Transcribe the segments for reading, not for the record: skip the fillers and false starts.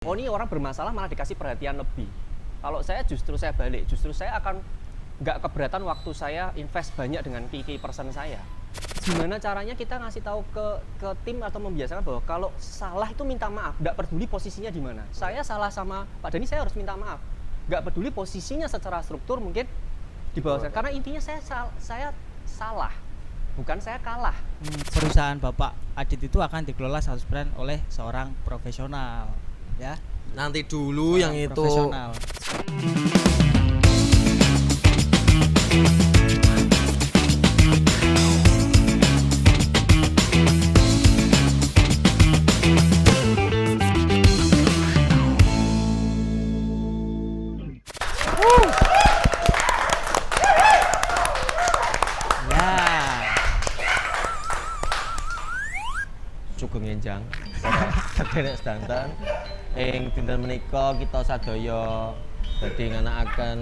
Oh ini orang bermasalah malah dikasih perhatian lebih. Kalau saya justru saya balik, justru saya akan nggak keberatan waktu saya invest banyak dengan key person saya. Gimana caranya kita ngasih tahu ke tim atau membiasakan bahwa kalau salah itu minta maaf, nggak peduli posisinya di mana. Saya salah sama Pak Dani, saya harus minta maaf. Nggak peduli posisinya secara struktur mungkin di bawah saya. Karena intinya saya salah, bukan saya kalah. Perusahaan Bapak Adit itu akan dikelola 100% oleh seorang profesional, ya. Nanti dulu yang itu. Profesional. Sugeng enjang sadaya sedanten ing dinten menika kita sadaya badhe nganakaken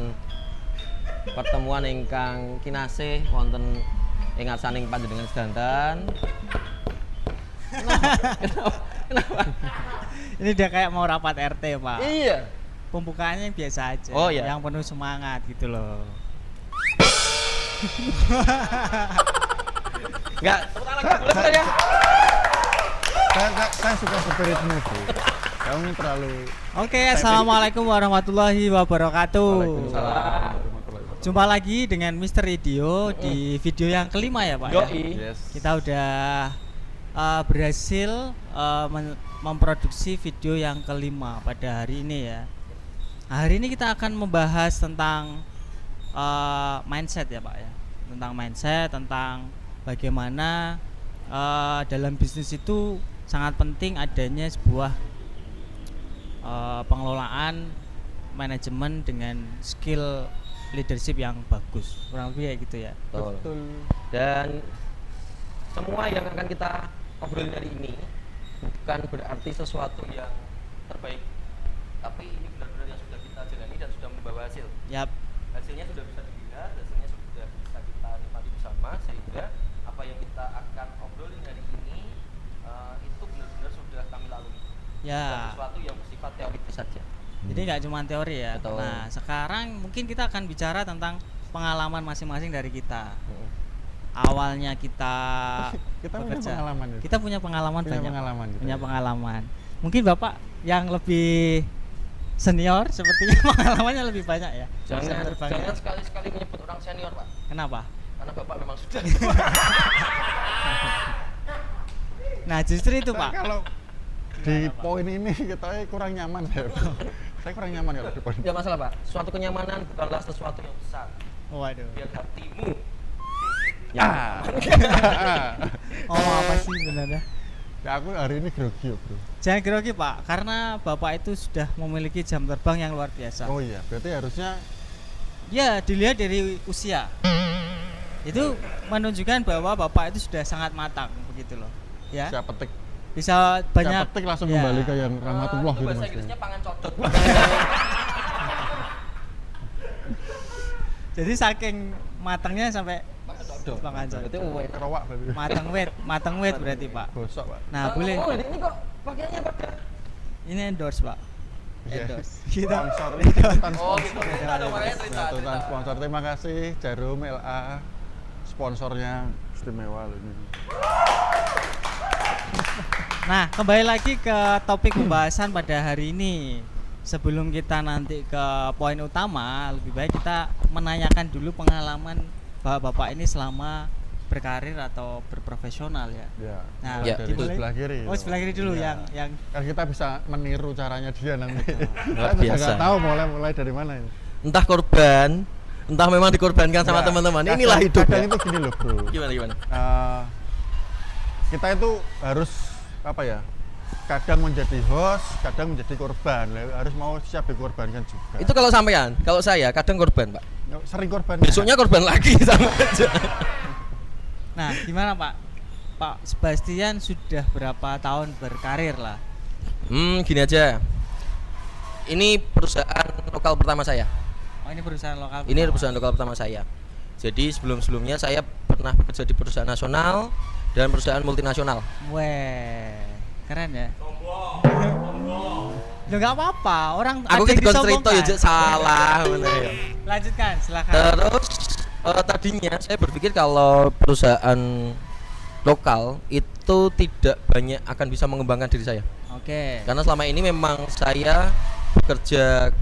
pertemuan ingkang kinasih wonten ing ngarsaning panjenengan sedanten. Kenapa? Ini dia kayak mau rapat RT, Pak. Iya. Pembukaannya biasa aja. Oh, iya. Yang penuh semangat gitu loh. Enggak, boleh ya? Saya suka spiritmu, Bro. Kamu terlalu. Oke, assalamualaikum warahmatullahi wabarakatuh. Waalaikumsalam. Jumpa lagi dengan Mr. Idio di video yang kelima ya, Pak. Yoi. Yes. Kita udah berhasil memproduksi video yang kelima pada hari ini ya. Hari ini kita akan membahas tentang mindset ya, Pak ya. Tentang mindset, tentang bagaimana dalam bisnis itu sangat penting adanya sebuah pengelolaan manajemen dengan skill leadership yang bagus. Kurang lebih kayak gitu ya. Betul. Dan semua yang akan kita obrolin hari ini bukan berarti sesuatu yang terbaik, tapi ini benar-benar yang sudah kita jalani dan sudah membawa hasil. Yap. Hasilnya sudah bisa dilihat, hasilnya sudah bisa kita nikmati bersama, sehingga apa yang kita akan obrolin hari ini itu benar-benar sudah kami lalui. Bukan Ya. sesuatu yang bersifat teoritis saja. Jadi nggak cuma teori ya. Betul. Nah, sekarang mungkin kita akan bicara tentang pengalaman masing-masing dari kita. Awalnya kita Kita punya bekerja. pengalaman ya. Kita punya pengalaman Punya banyak. pengalaman gitu Punya ya. pengalaman. Mungkin Bapak yang lebih senior sepertinya pengalamannya lebih banyak ya. Bisa Jangan terbangnya. sekali-sekali menyebut orang senior, Pak. Kenapa? Karena Bapak memang sudah Nah, justru itu, Saya Pak. kalau di Gimana, Pak? poin ini kita kurang nyaman saya. Saya kurang nyaman kalau di poin. Tidak masalah, Pak. Suatu kenyamanan bukanlah sesuatu yang besar. Waduh. Biar hatimu Ya. Oh, apa sih sebenarnya? Ya, aku hari ini grogi, Bro. Jangan grogi, Pak, karena Bapak itu sudah memiliki jam terbang yang luar biasa. Oh iya, berarti harusnya Ya, dilihat dari usia. Itu menunjukkan bahwa Bapak itu sudah sangat matang begitu loh. Ya. saya petik. Bisa banyak Saya petik langsung ya. kembali ke yang rahmatullah itu gitu bahasa Mas. Inggrisnya pangan codot. Jadi saking matangnya sampai Pangan codot. Pangan codot. Berarti wet. Kerowak berarti. matang wet berarti, Pak. Gosok, Pak. Nah, boleh. Oh, ini kok pakaiannya pada. Ini endorse, Pak. Iya. Endorse. Kita Sponsor. Oh, gitu. Cerita dong, makanya cerita. Nah, tentang sponsor. Terima kasih Jarum LA. Sponsornya istimewa loh ini. Nah, kembali lagi ke topik pembahasan pada hari ini. Sebelum kita nanti ke poin utama, lebih baik kita menanyakan dulu pengalaman Bapak ini selama berkarir atau berprofesional ya. Ya. Nah, mulai ya, dari dimulai- sebelah kiri. Oh, sebelah kiri dulu Iya. yang Kan kita bisa meniru caranya dia nanti. Luar Saya juga biasa. nggak tahu mulai dari mana ini. Entah korban, entah memang dikorbankan sama Ya, teman-teman. kadang- Inilah hidup. Kadang Ya. itu gini loh, Bro. Gimana? Kita itu harus apa ya? Kadang menjadi host, kadang menjadi korban. Harus mau siap dikorbankan juga. Itu kalau sampean, kalau saya kadang korban, Pak. Sering korban. Besoknya korban lagi sama aja. Nah, gimana Pak? Pak Sebastian sudah berapa tahun berkarir lah? Gini aja. Ini perusahaan lokal pertama saya. Oh, ini perusahaan lokal. Ini perusahaan lokal pertama saya. Jadi sebelumnya saya pernah bekerja di perusahaan nasional dan perusahaan multinasional. Weh, keren ya. Loh enggak apa-apa, orang Aku ada yang dikon cerita ya disombongkan. Cek, salah bener ya. Lanjutkan, silakan. Terus tadinya saya berpikir kalau perusahaan lokal itu tidak banyak akan bisa mengembangkan diri saya. Oke. Karena selama ini memang saya bekerja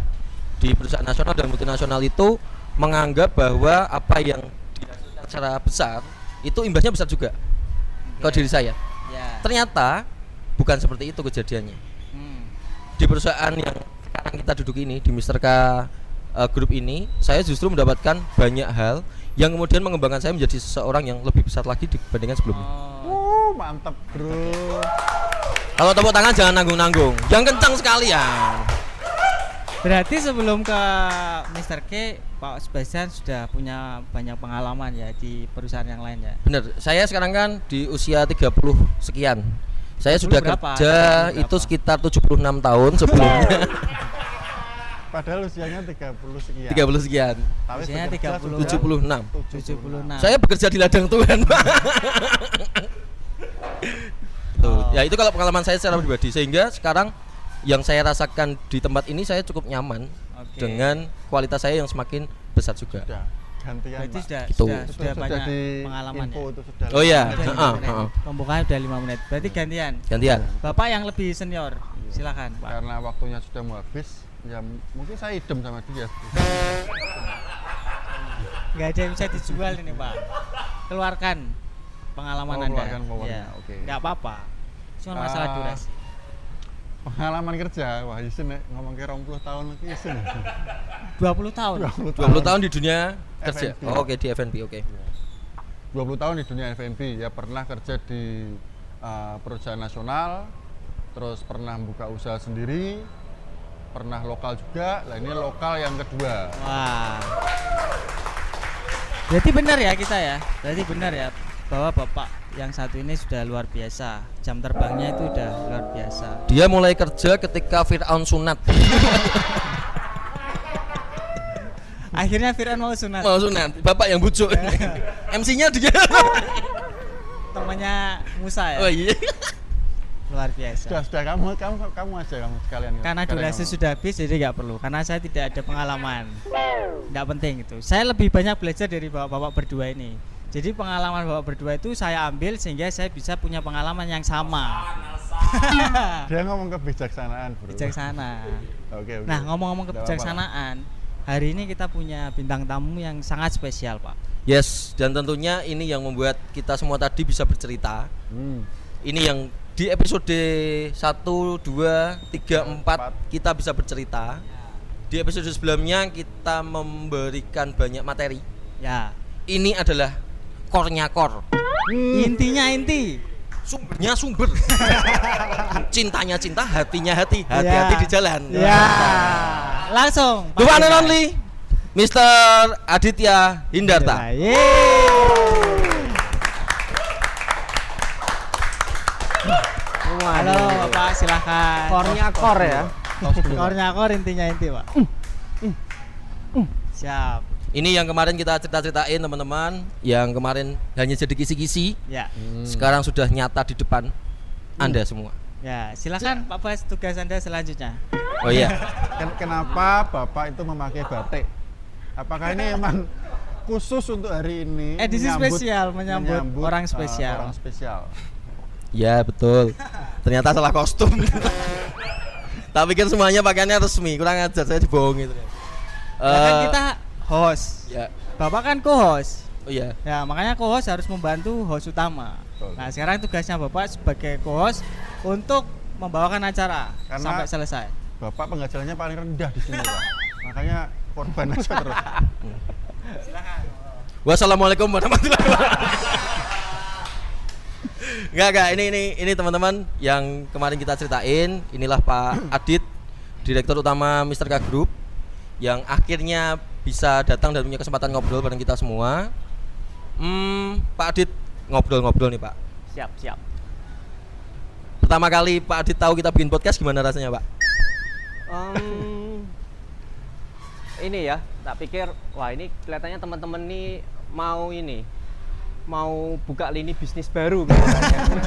di perusahaan nasional dan multinasional itu menganggap bahwa apa yang dihasilkan secara besar itu imbasnya besar juga ke diri saya. Ya. Ternyata bukan seperti itu kejadiannya. Di perusahaan yang sekarang kita duduk ini di Mr. K Group ini, saya justru mendapatkan banyak hal yang kemudian mengembangkan saya menjadi seseorang yang lebih besar lagi dibandingkan sebelumnya. Mantap, Bro. Kalau tepuk tangan jangan nanggung-nanggung, yang kencang sekalian. Berarti sebelum ke Mr. K, Pak Sebastian sudah punya banyak pengalaman ya di perusahaan yang lain ya. Bener, saya sekarang kan di usia 30 sekian. Saya 30 sudah berapa? kerja 30 itu berapa? sekitar 76 tahun sebelumnya. Padahal usianya 30 sekian. 30 sekian. Tapi Usianya bekerja 30. sudah 76. 76. Saya bekerja di ladang Tuhan, Pak. Tuh, Oh. ya itu kalau pengalaman saya secara pribadi, sehingga sekarang yang saya rasakan di tempat ini saya cukup nyaman Oke. dengan kualitas saya yang semakin besar juga. Sudah gantian. Berarti Pak. sudah Gitu. sudah banyak di pengalaman info ya. itu sudah. Oh iya. Udah Heeh, 5 menit. heeh. Pembukaan udah 5 menit. Berarti gantian. Gantian. Bapak yang lebih senior. Silakan, Pak. Karena waktunya sudah mau habis, ya mungkin saya idem sama dia. Nggak ada yang bisa dijual ini, Pak. Keluarkan pengalaman Oh, Anda. keluarkan powernya, Ya, oke. nggak apa-apa. Cuma masalah Ah. durasi. Pengalaman kerja, wah isin nek ngomong kira 20 tahun lagi isin. 20 tahun. 20 tahun di dunia kerja. F&B. Oh, oke di F&B, oke. 20 tahun di dunia F&B, ya pernah kerja di perusahaan nasional, terus pernah buka usaha sendiri, pernah lokal juga. Lah ini lokal yang kedua. Wah. Berarti benar ya kita ya. Berarti benar ya bahwa Bapak yang satu ini sudah luar biasa. Jam terbangnya itu udah luar biasa. Dia mulai kerja ketika Fir'aun sunat. Akhirnya Fir'aun mau sunat. Mau sunat, bapak yang bujuk. MC-nya dia. Temannya Musa ya. Oh iya. Luar biasa. Sudah kamu aja kamu sekalian. Karena sekalian durasi ngomong. sudah habis jadi nggak perlu. Karena saya tidak ada pengalaman. Nggak penting itu. Saya lebih banyak belajar dari bapak-bapak berdua ini. Jadi pengalaman bapak berdua itu saya ambil sehingga saya bisa punya pengalaman yang sama. Dia ngomong kebijaksanaan, Bro. Bijaksana. Oke. Nah, ngomong-ngomong Nggak kebijaksanaan, hari ini kita punya bintang tamu yang sangat spesial, Pak. Yes, dan tentunya ini yang membuat kita semua tadi bisa bercerita. Ini yang di episode 1, 2, 3, 4 kita bisa bercerita. Di episode sebelumnya kita memberikan banyak materi. Ya. Ini adalah core-nya core. Intinya inti. Sumbernya sumber. Cintanya cinta, hatinya hati. Hati-hati Ya. di jalan. Ya. Langsung. The one and Pak. only Mr. Aditya Hindarta. Halo, Bapak, silahkan. Core-nya core ya. Core-nya core, intinya inti, Pak. Siap. Ini yang kemarin kita cerita-ceritain teman-teman, yang kemarin hanya jadi kisi-kisi, Ya. sekarang sudah nyata di depan Anda semua. Ya, silakan Pak Bas, tugas Anda selanjutnya. Oh iya. Kenapa Bapak itu memakai batik? Apakah ini memang khusus untuk hari ini? Edisi spesial, menyambut orang spesial. Orang spesial. Ya betul. Ternyata salah kostum. Tapi kan semuanya pakaiannya resmi, kurang ajar, saya dibohongi. Ya kan kita host. Ya. Bapak kan co-host. Oh iya. Ya, makanya co-host harus membantu host utama. Betul. Nah, sekarang tugasnya Bapak sebagai co-host untuk membawakan acara Karena- sampai selesai. Bapak penghasilannya paling rendah di sini, Pak. Makanya korban aja terus. Wassalamualaikum warahmatullahi wabarakatuh. Enggak, ini teman-teman yang kemarin kita ceritain, inilah Pak Adit, Direktur Utama Mr. K Group, yang akhirnya bisa datang dan punya kesempatan ngobrol bareng kita semua. Pak Adit ngobrol-ngobrol nih Pak. Siap. Pertama kali Pak Adit tahu kita bikin podcast, gimana rasanya Pak? Ini ya, tak pikir wah ini kelihatannya teman-teman nih mau buka lini bisnis baru kelihatannya.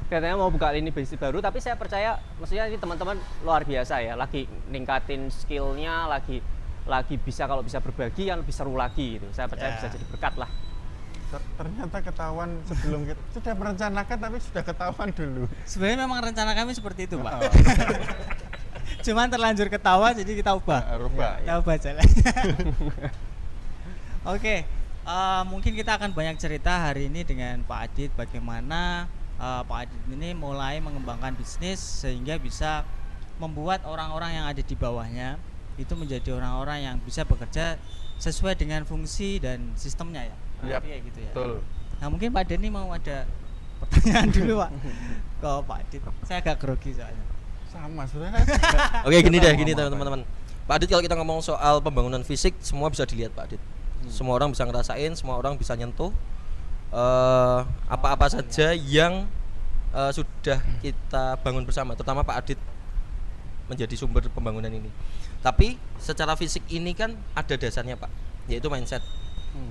katanya mau buka lini bisnis baru, tapi saya percaya maksudnya ini teman-teman luar biasa ya, lagi ningkatin skillnya, lagi bisa kalau bisa berbagi yang lebih seru lagi gitu. Saya percaya bisa jadi berkat lah. Ternyata ketahuan sebelum kita sudah merencanakan tapi sudah ketahuan dulu. Sebenarnya memang rencana kami seperti itu, Pak. Cuman terlanjur ketawa jadi kita ubah. Rubah. Kita ubah jalannya. Oke, mungkin kita akan banyak cerita hari ini dengan Pak Adit bagaimana Pak Adit ini mulai mengembangkan bisnis sehingga bisa membuat orang-orang yang ada di bawahnya itu menjadi orang-orang yang bisa bekerja sesuai dengan fungsi dan sistemnya ya. Yap, Kayak gitu ya. Betul. Nah mungkin Pak Denny mau ada pertanyaan dulu Pak ke Pak Adit. Saya agak grogi soalnya. Sama sebenarnya. Oke, gini deh, Sama, gini sama, teman-teman. Pak Adit, kalau kita ngomong soal pembangunan fisik, semua bisa dilihat Pak Adit. Semua orang bisa ngerasain, semua orang bisa nyentuh apa-apa saja yang sudah kita bangun bersama, terutama Pak Adit menjadi sumber pembangunan ini. Tapi secara fisik ini kan ada dasarnya Pak, yaitu mindset.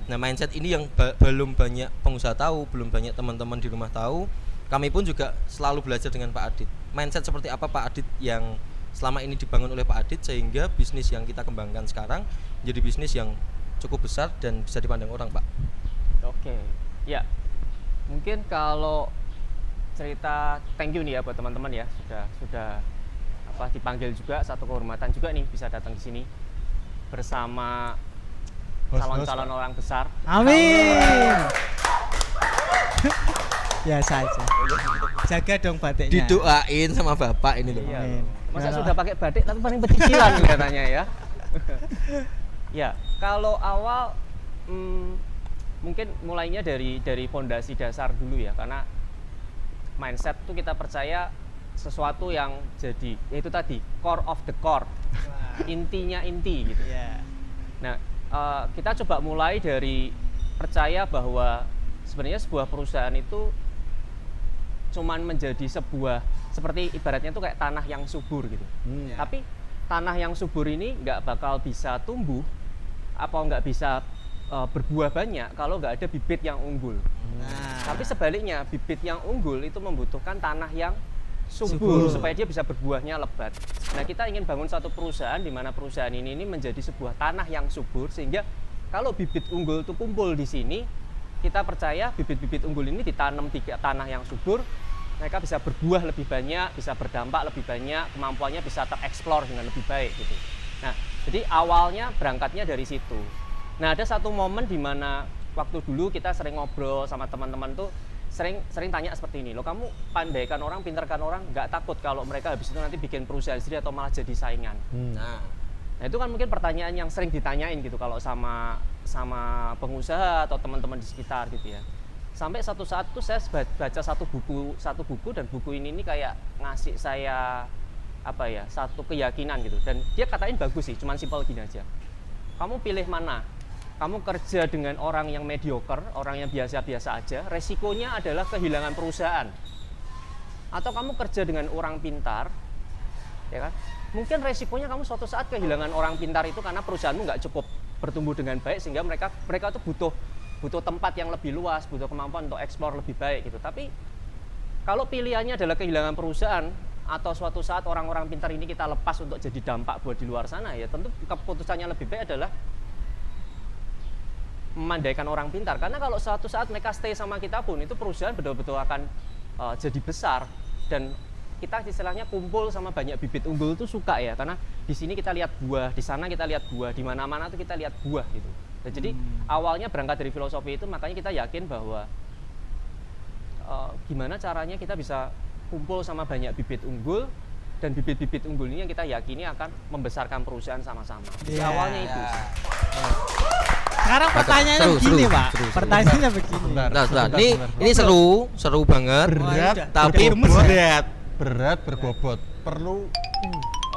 Nah mindset ini yang belum banyak pengusaha tahu, belum banyak teman-teman di rumah tahu. Kami pun juga selalu belajar dengan Pak Adit. Mindset seperti apa Pak Adit yang selama ini dibangun oleh Pak Adit sehingga bisnis yang kita kembangkan sekarang menjadi bisnis yang cukup besar dan bisa dipandang orang Pak. Oke, ya mungkin kalau cerita thank you nih ya buat teman-teman ya sudah dipanggil juga, satu kehormatan juga nih bisa datang di sini bersama calon-calon orang besar. Amin. Ya saja. Jaga dong batiknya. Didoain sama Bapak ini loh. Iya. Amin. Masa Ya. sudah pakai batik tapi paling pecicilan katanya ya. Ya, kalau awal mungkin mulainya dari fondasi dasar dulu ya, karena mindset itu kita percaya sesuatu yang jadi yaitu tadi core of the core. Intinya inti gitu. Ya. Nah, kita coba mulai dari percaya bahwa sebenarnya sebuah perusahaan itu cuman menjadi sebuah seperti ibaratnya itu kayak tanah yang subur gitu. Ya. Tapi tanah yang subur ini nggak bakal bisa tumbuh apa nggak bisa berbuah banyak kalau nggak ada bibit yang unggul. Nah. Tapi sebaliknya bibit yang unggul itu membutuhkan tanah yang subur supaya dia bisa berbuahnya lebat. Nah, kita ingin bangun satu perusahaan di mana perusahaan ini menjadi sebuah tanah yang subur sehingga kalau bibit unggul itu kumpul di sini, kita percaya bibit-bibit unggul ini ditanam di tanah yang subur, mereka bisa berbuah lebih banyak, bisa berdampak lebih banyak, kemampuannya bisa tereksplor dengan lebih baik gitu. Nah, jadi awalnya berangkatnya dari situ. Nah, ada satu momen di mana waktu dulu kita sering ngobrol sama teman-teman tuh sering tanya seperti ini, loh kamu pandaikan orang, pintarkan orang, nggak takut kalau mereka habis itu nanti bikin perusahaan sendiri atau malah jadi saingan? Nah itu kan mungkin pertanyaan yang sering ditanyain gitu kalau sama pengusaha atau teman-teman di sekitar gitu ya. Sampai satu saat tuh saya baca satu buku dan buku ini kayak ngasih saya satu keyakinan gitu, dan dia katain bagus sih, cuman simpel gini aja. Kamu pilih mana? Kamu kerja dengan orang yang mediocre, orang yang biasa-biasa aja, resikonya adalah kehilangan perusahaan. Atau kamu kerja dengan orang pintar, ya kan? Mungkin resikonya kamu suatu saat kehilangan orang pintar itu karena perusahaanmu nggak cukup bertumbuh dengan baik sehingga mereka tuh butuh tempat yang lebih luas, butuh kemampuan untuk eksplor lebih baik gitu. Tapi kalau pilihannya adalah kehilangan perusahaan atau suatu saat orang-orang pintar ini kita lepas untuk jadi dampak buat di luar sana, ya tentu keputusannya lebih baik adalah memandaikan orang pintar, karena kalau suatu saat mereka stay sama kita pun itu perusahaan betul-betul akan jadi besar dan kita istilahnya kumpul sama banyak bibit unggul itu suka ya, karena di sini kita lihat buah, di sana kita lihat buah, di mana-mana tuh kita lihat buah gitu. Nah, jadi awalnya berangkat dari filosofi itu, makanya kita yakin bahwa gimana caranya kita bisa kumpul sama banyak bibit unggul, dan bibit-bibit unggul ini yang kita yakini akan membesarkan perusahaan sama-sama. Jadi awalnya itu. Sekarang pertanyaannya Seru, begini, seru, Pak. seru. Pertanyaannya begini. Nah, ini seru banget. Berat, Tapi berat berbobot. Perlu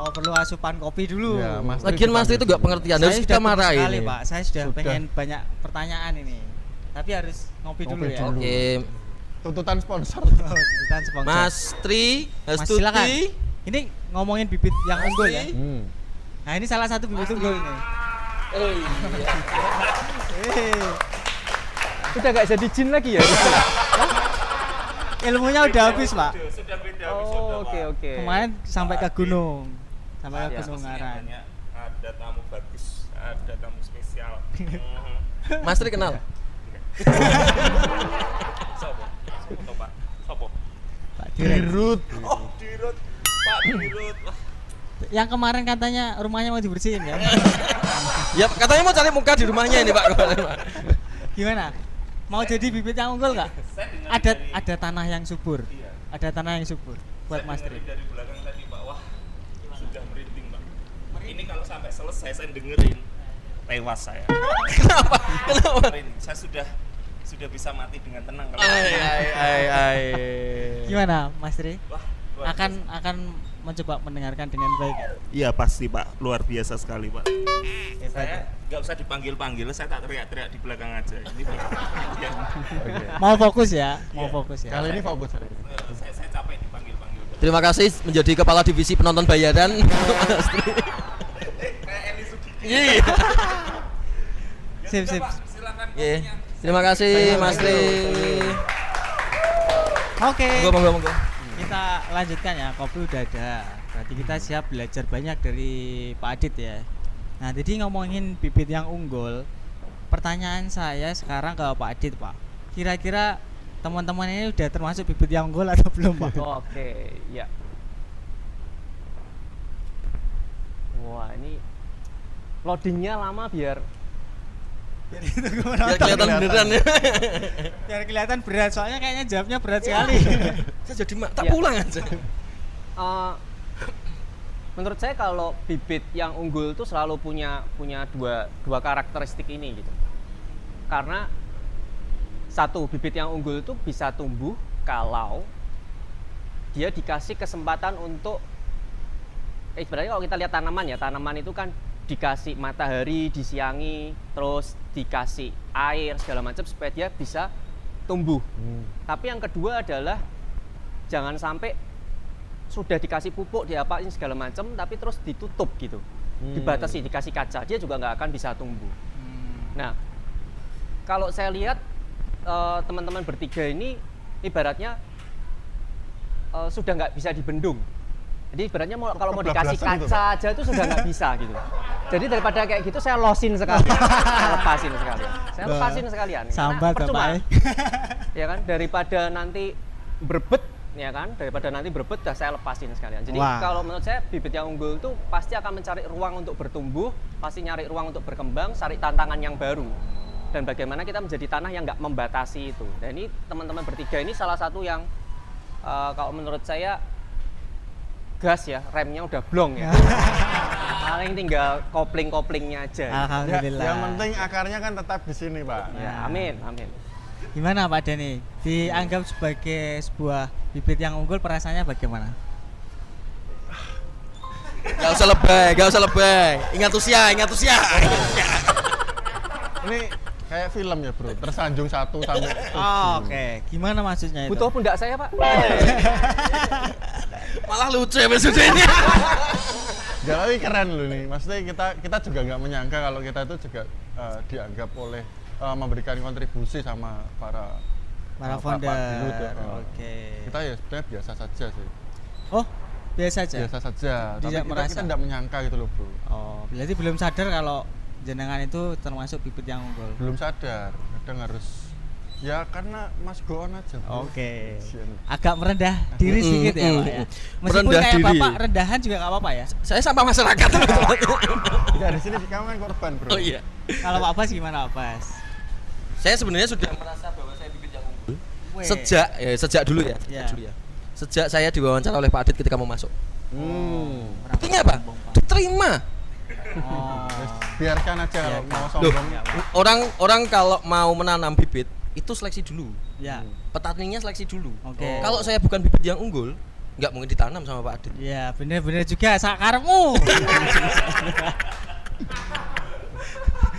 perlu asupan kopi dulu. ya, Mas Lagian Mas Tri itu gak pengertian, harus kita sudah marahin. sekali, Pak. Saya sudah Sudah. pengen banyak pertanyaan ini. Tapi harus ngopi dulu Ngopi ya. dulu. Oke, tuntutan sponsor. Tuntutan sponsor. Mas Tri, Mas, silakan. Astuti. Ini ngomongin bibit yang unggul ya. Nah, ini salah satu bibit unggul ini. Udah gak jadi jin lagi ya? ilmunya udah habis, Pak. Sudah beda Oh, episode, oke Pak. oke. Kemarin sampai ke gunung. Sampai ke Ya. Gunung Pastinya Ngaran. banyak. Ada tamu bagus, ada tamu spesial. Mas Tri kenal? Sopo? Sopo, Pak? Sopo? Pak Direk. Dirut. Oh, Dirut. Pak Dirut. Wah, Yang kemarin katanya rumahnya mau dibersihin ya. Ya katanya mau cari muka di rumahnya ini Pak. Gimana? Mau jadi bibit yang unggul nggak? saya dengar Ada tanah yang subur. Iya. Ada tanah yang subur buat Mas Tri. Dari belakang tadi, Pak. Wah, sudah merinding, Pak. Ini kalau sampai selesai saya dengerin, tewas saya. Kenapa? Kenapa? Saya sudah bisa mati dengan tenang kalau Ai. Gimana, Mas Tri? Wah, luar Akan mencoba mendengarkan dengan baik. Iya pasti Pak, luar biasa sekali Pak. Hebat. Saya nggak usah dipanggil-panggil, saya tak teriak-teriak di belakang aja. Ini Pak. Ya, Mau fokus ya? Mau Iya. fokus ya. Kali ini fokus. saya capek dipanggil-panggil. Terima kasih menjadi kepala divisi penonton bayaran. Kayak Eli Sugiki. Iya. Ya Sip, sudah, sip. Pak, silakan Iya. kopinya. Terima kasih Mas Tri. Oke. Monggo. Kita lanjutkan ya, kopi udah ada. Berarti kita siap belajar banyak dari Pak Adit ya. Nah, jadi ngomongin bibit yang unggul, pertanyaan saya sekarang ke Pak Adit, Pak. Kira-kira teman-teman ini udah termasuk bibit yang unggul atau belum, Pak? Oke, ya. Wah, ini loadingnya lama biar Biar itu Biar kelihatan beneran ya. Biar kelihatan berat, soalnya kayaknya jawabnya berat sekali. Saya jadi tak Ya. pulang aja. menurut saya kalau bibit yang unggul itu selalu punya dua karakteristik ini gitu. Karena satu, bibit yang unggul itu bisa tumbuh kalau dia dikasih kesempatan untuk sebenarnya kalau kita lihat tanaman itu kan dikasih matahari, disiangi, terus dikasih air segala macam supaya dia bisa tumbuh. Tapi yang kedua adalah jangan sampai sudah dikasih pupuk, diapain segala macam, tapi terus ditutup gitu, dibatasi, dikasih kaca, dia juga nggak akan bisa tumbuh. Nah, kalau saya lihat teman-teman bertiga ini ibaratnya sudah nggak bisa dibendung. Jadi ibaratnya kalau mau dikasih Kebablasan itu, kaca aja itu sudah nggak bisa gitu. Jadi daripada kayak gitu saya losin sekalian, saya lepasin sekalian. Karena Sambat percuma. Bapak. Ya kan, daripada nanti berbet, ya kan, dah saya lepasin sekalian. Jadi Wah. kalau menurut saya bibit yang unggul itu pasti akan mencari ruang untuk bertumbuh, pasti nyari ruang untuk berkembang, cari tantangan yang baru. Dan bagaimana kita menjadi tanah yang nggak membatasi itu. Dan ini teman-teman bertiga ini salah satu yang kalau menurut saya gas ya, remnya udah blong ya. Paling tinggal kopling-koplingnya aja. Ya, Alhamdulillah. yang penting akarnya kan tetap di sini, Pak. Ya, amin. Gimana Pak Dani? Dianggap sebagai sebuah bibit yang unggul, perasaannya bagaimana? Gak usah lebay. Ingat usia. Ini kayak film ya, Bro. Tersanjung 1 sampai 7. Oh, oke. Gimana maksudnya itu? Butuh pundak saya, Pak. Malah lucu ya maksudnya ini. Ya, tapi keren loh nih. Maksudnya kita juga nggak menyangka kalau kita itu juga dianggap oleh memberikan kontribusi sama para Para Pak founder. Dirut ya. Oke. Kita ya sebenarnya biasa saja sih. Oh, biasa aja. Biasa saja. Tapi Tidak merasa. kita nggak menyangka gitu loh, Bro. Oh, berarti belum sadar kalau jenengan itu termasuk bibit yang unggul. Belum sadar. Kadang harus ya karena Mas go on aja, Bro. Oke. Kasian. Agak merendah diri sedikit ya, Pak ya. Meskipun Merendah kayak diri. Bapak rendahan juga nggak apa-apa ya. Saya sampah masyarakat. Tidak di sini kamu kan korban, Bro. Oh iya. Kalau Pak Bas gimana, Pak Bas? Saya sebenarnya sudah merasa bahwa saya bibit yang unggul Weh. sejak dulu ya. Iya. Sejak saya diwawancara oleh Pak Adit ketika mau masuk. Buktinya apa? Sombong, Pak. Diterima. Oh. Biarkan aja kalau mau Loh, sombong. orang kalau mau menanam bibit itu seleksi dulu. Ya. Petaninya seleksi dulu. Oke. Kalau saya bukan bibit yang unggul, nggak mungkin ditanam sama Pak Adit. Ya, bener-bener juga sakarmu.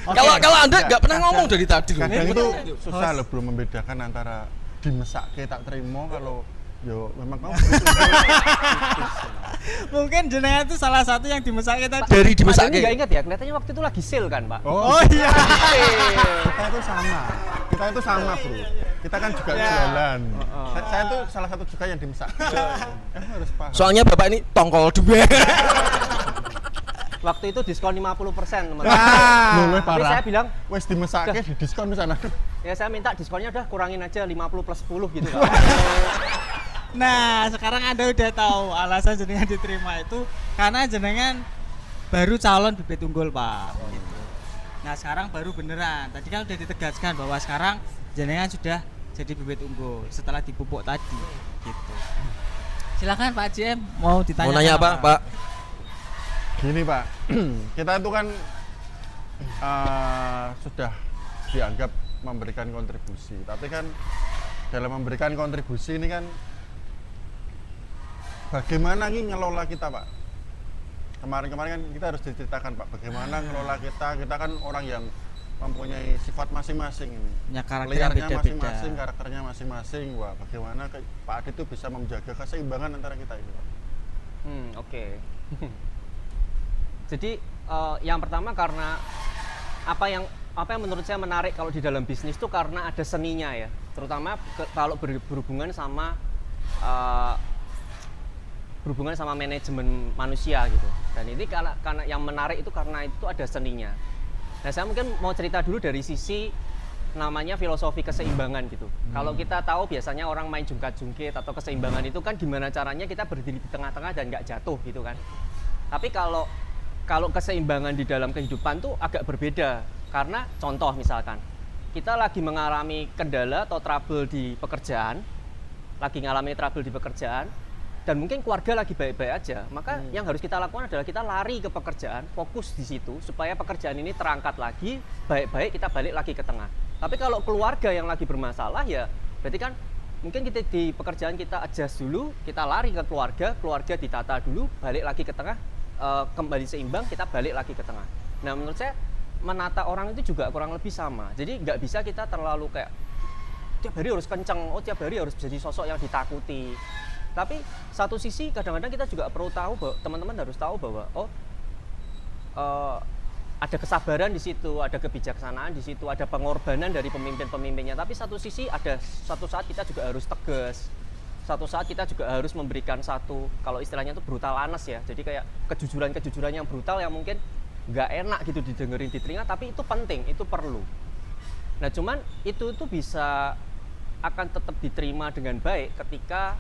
Kalau Anda Ya, nggak pernah ngomong dari tadi loh. Kadang itu susah loh, Bro, membedakan antara dimesake tak terima kalau yo memang kamu Mungkin jenengan itu salah satu yang dimesak kita. Dari Pak dimesake. Dani nggak ingat ya, kelihatannya waktu itu lagi sale kan, Pak. Oh Oh iya. kita itu sama, Bro. kita kan juga jualan. Saya tuh salah satu juga yang dimesak. Harus paham. Soalnya bapak ini tongkol dua. Waktu itu diskon 50%, teman-teman. Boleh Tapi parah. saya bilang, Wes dimesake di diskon di sana. ya saya minta diskonnya udah kurangin aja 50 plus 10 gitu, Pak. Nah, sekarang Anda udah tahu alasan jenengan diterima itu karena jenengan baru calon bibit unggul, Pak. Gitu. Nah, sekarang baru beneran. Tadi kan udah ditegaskan bahwa sekarang jenengan sudah jadi bibit unggul setelah dipupuk tadi. Gitu. Silakan Pak JM mau ditanya. Mau nanya apa, Pak? Gini Pak, kita itu kan sudah dianggap memberikan kontribusi, tapi kan dalam memberikan kontribusi ini kan bagaimana nih ngelola kita Pak? Kemarin-kemarin kan kita harus diceritakan Pak, bagaimana ngelola kita kan orang yang mempunyai sifat masing-masing ini. Punya karakter Liarnya beda-beda. masing-masing, karakternya masing-masing. Wah, bagaimana Pak Adi itu bisa menjaga keseimbangan antara kita itu Pak? Oke. Jadi yang pertama karena apa yang menurut saya menarik kalau di dalam bisnis itu karena ada seninya ya, terutama kalau berhubungan sama manajemen manusia gitu. Dan ini karena yang menarik itu karena itu ada seninya. Nah, saya mungkin mau cerita dulu dari sisi namanya filosofi keseimbangan gitu. Kalau kita tahu biasanya orang main jungkat-jungkit atau keseimbangan itu kan gimana caranya kita berdiri di tengah-tengah dan nggak jatuh gitu kan. Tapi kalau keseimbangan di dalam kehidupan tuh agak berbeda. Karena contoh misalkan, kita lagi mengalami kendala atau trouble di pekerjaan, dan mungkin keluarga lagi baik-baik aja, maka yang harus kita lakukan adalah kita lari ke pekerjaan, fokus di situ, supaya pekerjaan ini terangkat lagi, baik-baik kita balik lagi ke tengah. Tapi kalau keluarga yang lagi bermasalah ya, berarti kan mungkin kita di pekerjaan kita adjust dulu, kita lari ke keluarga ditata dulu, balik lagi ke tengah, kembali seimbang, kita balik lagi ke tengah. Nah, menurut saya menata orang itu juga kurang lebih sama. Jadi nggak bisa kita terlalu kayak tiap hari harus kenceng, tiap hari harus jadi sosok yang ditakuti. Tapi satu sisi kadang-kadang kita juga perlu tahu bahwa teman-teman harus tahu bahwa ada kesabaran di situ, ada kebijaksanaan di situ, ada pengorbanan dari pemimpin-pemimpinnya. Tapi satu sisi satu saat kita juga harus tegas. Satu saat kita juga harus memberikan satu, kalau istilahnya itu brutal honest ya, jadi kayak kejujuran yang brutal yang mungkin nggak enak gitu didengerin di telinga, tapi itu penting, itu perlu. Nah, cuman itu bisa akan tetap diterima dengan baik ketika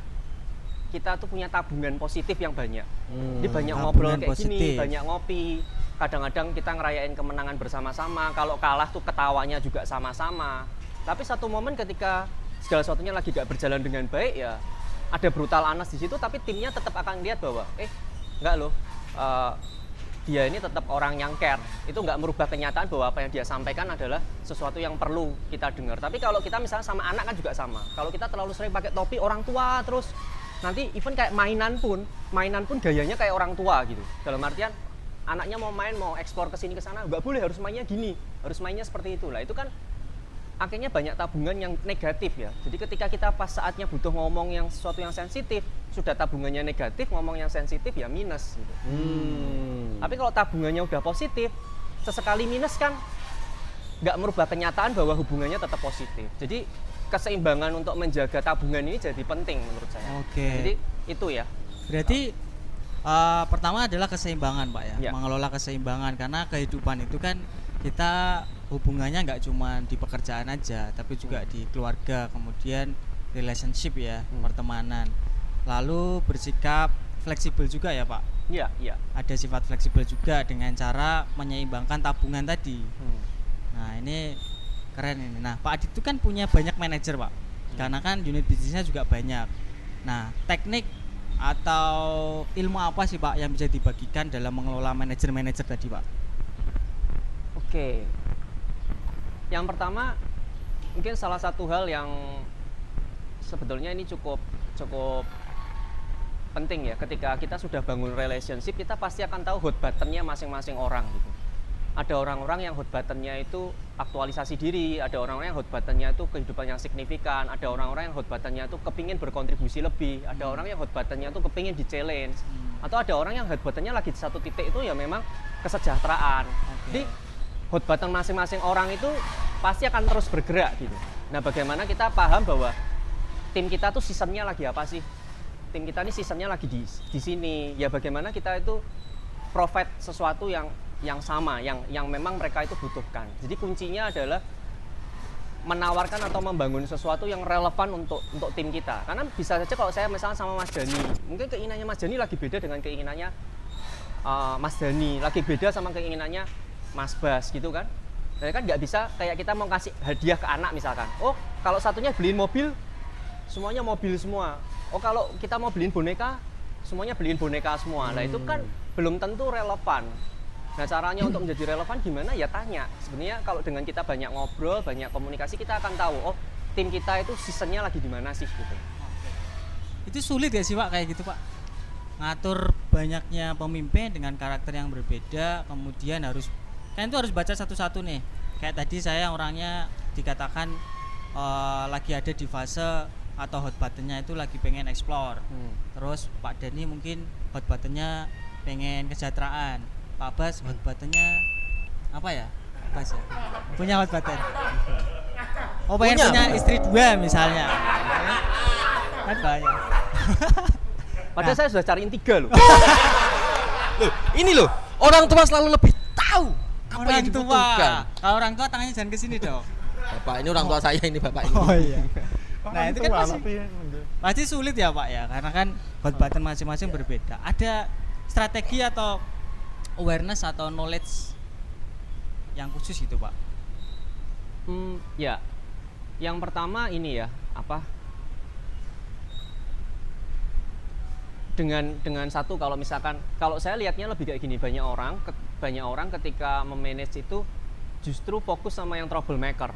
kita tuh punya tabungan positif yang banyak. Jadi banyak ngobrol kayak gini, banyak ngopi, kadang-kadang kita ngerayain kemenangan bersama-sama, kalau kalah tuh ketawanya juga sama-sama. Tapi satu momen ketika segala sesuatunya lagi gak berjalan dengan baik ya, ada brutal honest di situ, tapi timnya tetap akan lihat bahwa enggak loh, dia ini tetap orang yang care. Itu nggak merubah kenyataan bahwa apa yang dia sampaikan adalah sesuatu yang perlu kita dengar. Tapi kalau kita misalnya sama anak kan juga sama. Kalau kita terlalu sering pakai topi orang tua terus, nanti even kayak mainan pun gayanya kayak orang tua gitu. Dalam artian anaknya mau main, mau eksplor ke sini ke sana, nggak boleh, harus mainnya gini, harus mainnya seperti itu. Lah itu kan akhirnya banyak tabungan yang negatif ya. Jadi ketika kita pas saatnya butuh ngomong yang sesuatu yang sensitif, sudah tabungannya negatif, ngomong yang sensitif ya minus gitu. Tapi kalau tabungannya udah positif, sesekali minus kan nggak merubah kenyataan bahwa hubungannya tetap positif. Jadi keseimbangan untuk menjaga tabungan ini jadi penting menurut saya. Oke. Jadi itu ya. Berarti pertama adalah keseimbangan Pak ya, Ya. mengelola keseimbangan, karena kehidupan itu kan kita hubungannya nggak cuma di pekerjaan aja, tapi juga di keluarga, kemudian relationship ya, pertemanan. Lalu bersikap fleksibel juga ya Pak. Iya, iya. Ada sifat fleksibel juga dengan cara menyeimbangkan tabungan tadi. Nah ini keren ini. Nah Pak Adit itu kan punya banyak manajer Pak, karena kan unit bisnisnya juga banyak. Nah teknik atau ilmu apa sih Pak yang bisa dibagikan dalam mengelola manajer-manajer tadi Pak? Oke. Yang pertama mungkin salah satu hal yang sebetulnya ini cukup penting ya, ketika kita sudah bangun relationship, kita pasti akan tahu hot buttonnya masing-masing orang gitu. Ada orang-orang yang hot buttonnya itu aktualisasi diri, ada orang-orang yang hot buttonnya itu kehidupan yang signifikan, ada orang-orang yang hot buttonnya itu kepingin berkontribusi lebih, ada orang yang hot buttonnya itu kepingin di challenge, atau ada orang yang hot buttonnya lagi di satu titik itu ya memang kesejahteraan. Jadi hot button masing-masing orang itu pasti akan terus bergerak gitu. Nah, bagaimana kita paham bahwa tim kita tuh seasonnya lagi apa sih? Tim kita ini seasonnya lagi di sini. Ya bagaimana kita itu provide sesuatu yang sama, yang memang mereka itu butuhkan. Jadi kuncinya adalah menawarkan atau membangun sesuatu yang relevan untuk tim kita. Karena bisa saja kalau saya misalnya sama Mas Dani, mungkin keinginannya Mas Dani lagi beda dengan keinginannya Mas Dani, lagi beda sama keinginannya Mas Bas gitu kan. Jadi kan nggak bisa kayak kita mau kasih hadiah ke anak misalkan. Oh, kalau satunya beliin mobil, semuanya mobil semua. Oh, kalau kita mau beliin boneka, semuanya beliin boneka semua. Nah, itu kan belum tentu relevan. Nah, caranya untuk menjadi relevan gimana? Ya tanya. Sebenarnya kalau dengan kita banyak ngobrol, banyak komunikasi, kita akan tahu, oh, tim kita itu seasonnya lagi di mana sih gitu. Itu sulit ya sih Pak kayak gitu Pak? Ngatur banyaknya pemimpin dengan karakter yang berbeda, kemudian kan itu harus baca satu-satu nih. Kayak tadi saya orangnya dikatakan lagi ada di fase atau hot buttonnya itu lagi pengen explore. Terus Pak Dani mungkin hot buttonnya pengen kesejahteraan. Pak Bas hot buttonnya apa ya? Bas ya? Punya hot button. Oh pengen punya istri 2 misalnya. Kan banyak. Padahal saya sudah cariin 3 loh. Loh, ini loh, orang tua selalu lebih tahu apa Orang yang dibutuhkan. tua. Kalau orang tua tangannya jangan ke sini dong. Bapak ini orang tua saya, ini bapak ini. Oh iya. Nah, Orang itu tua, kan tapi pasti sulit ya Pak ya, karena kan hot button masing-masing berbeda. Ada strategi atau awareness atau knowledge yang khusus gitu Pak? Ya, yang pertama ini ya, apa? Dengan satu kalau misalkan, kalau saya lihatnya lebih kayak gini, banyak orang ketika memanage itu justru fokus sama yang troublemaker.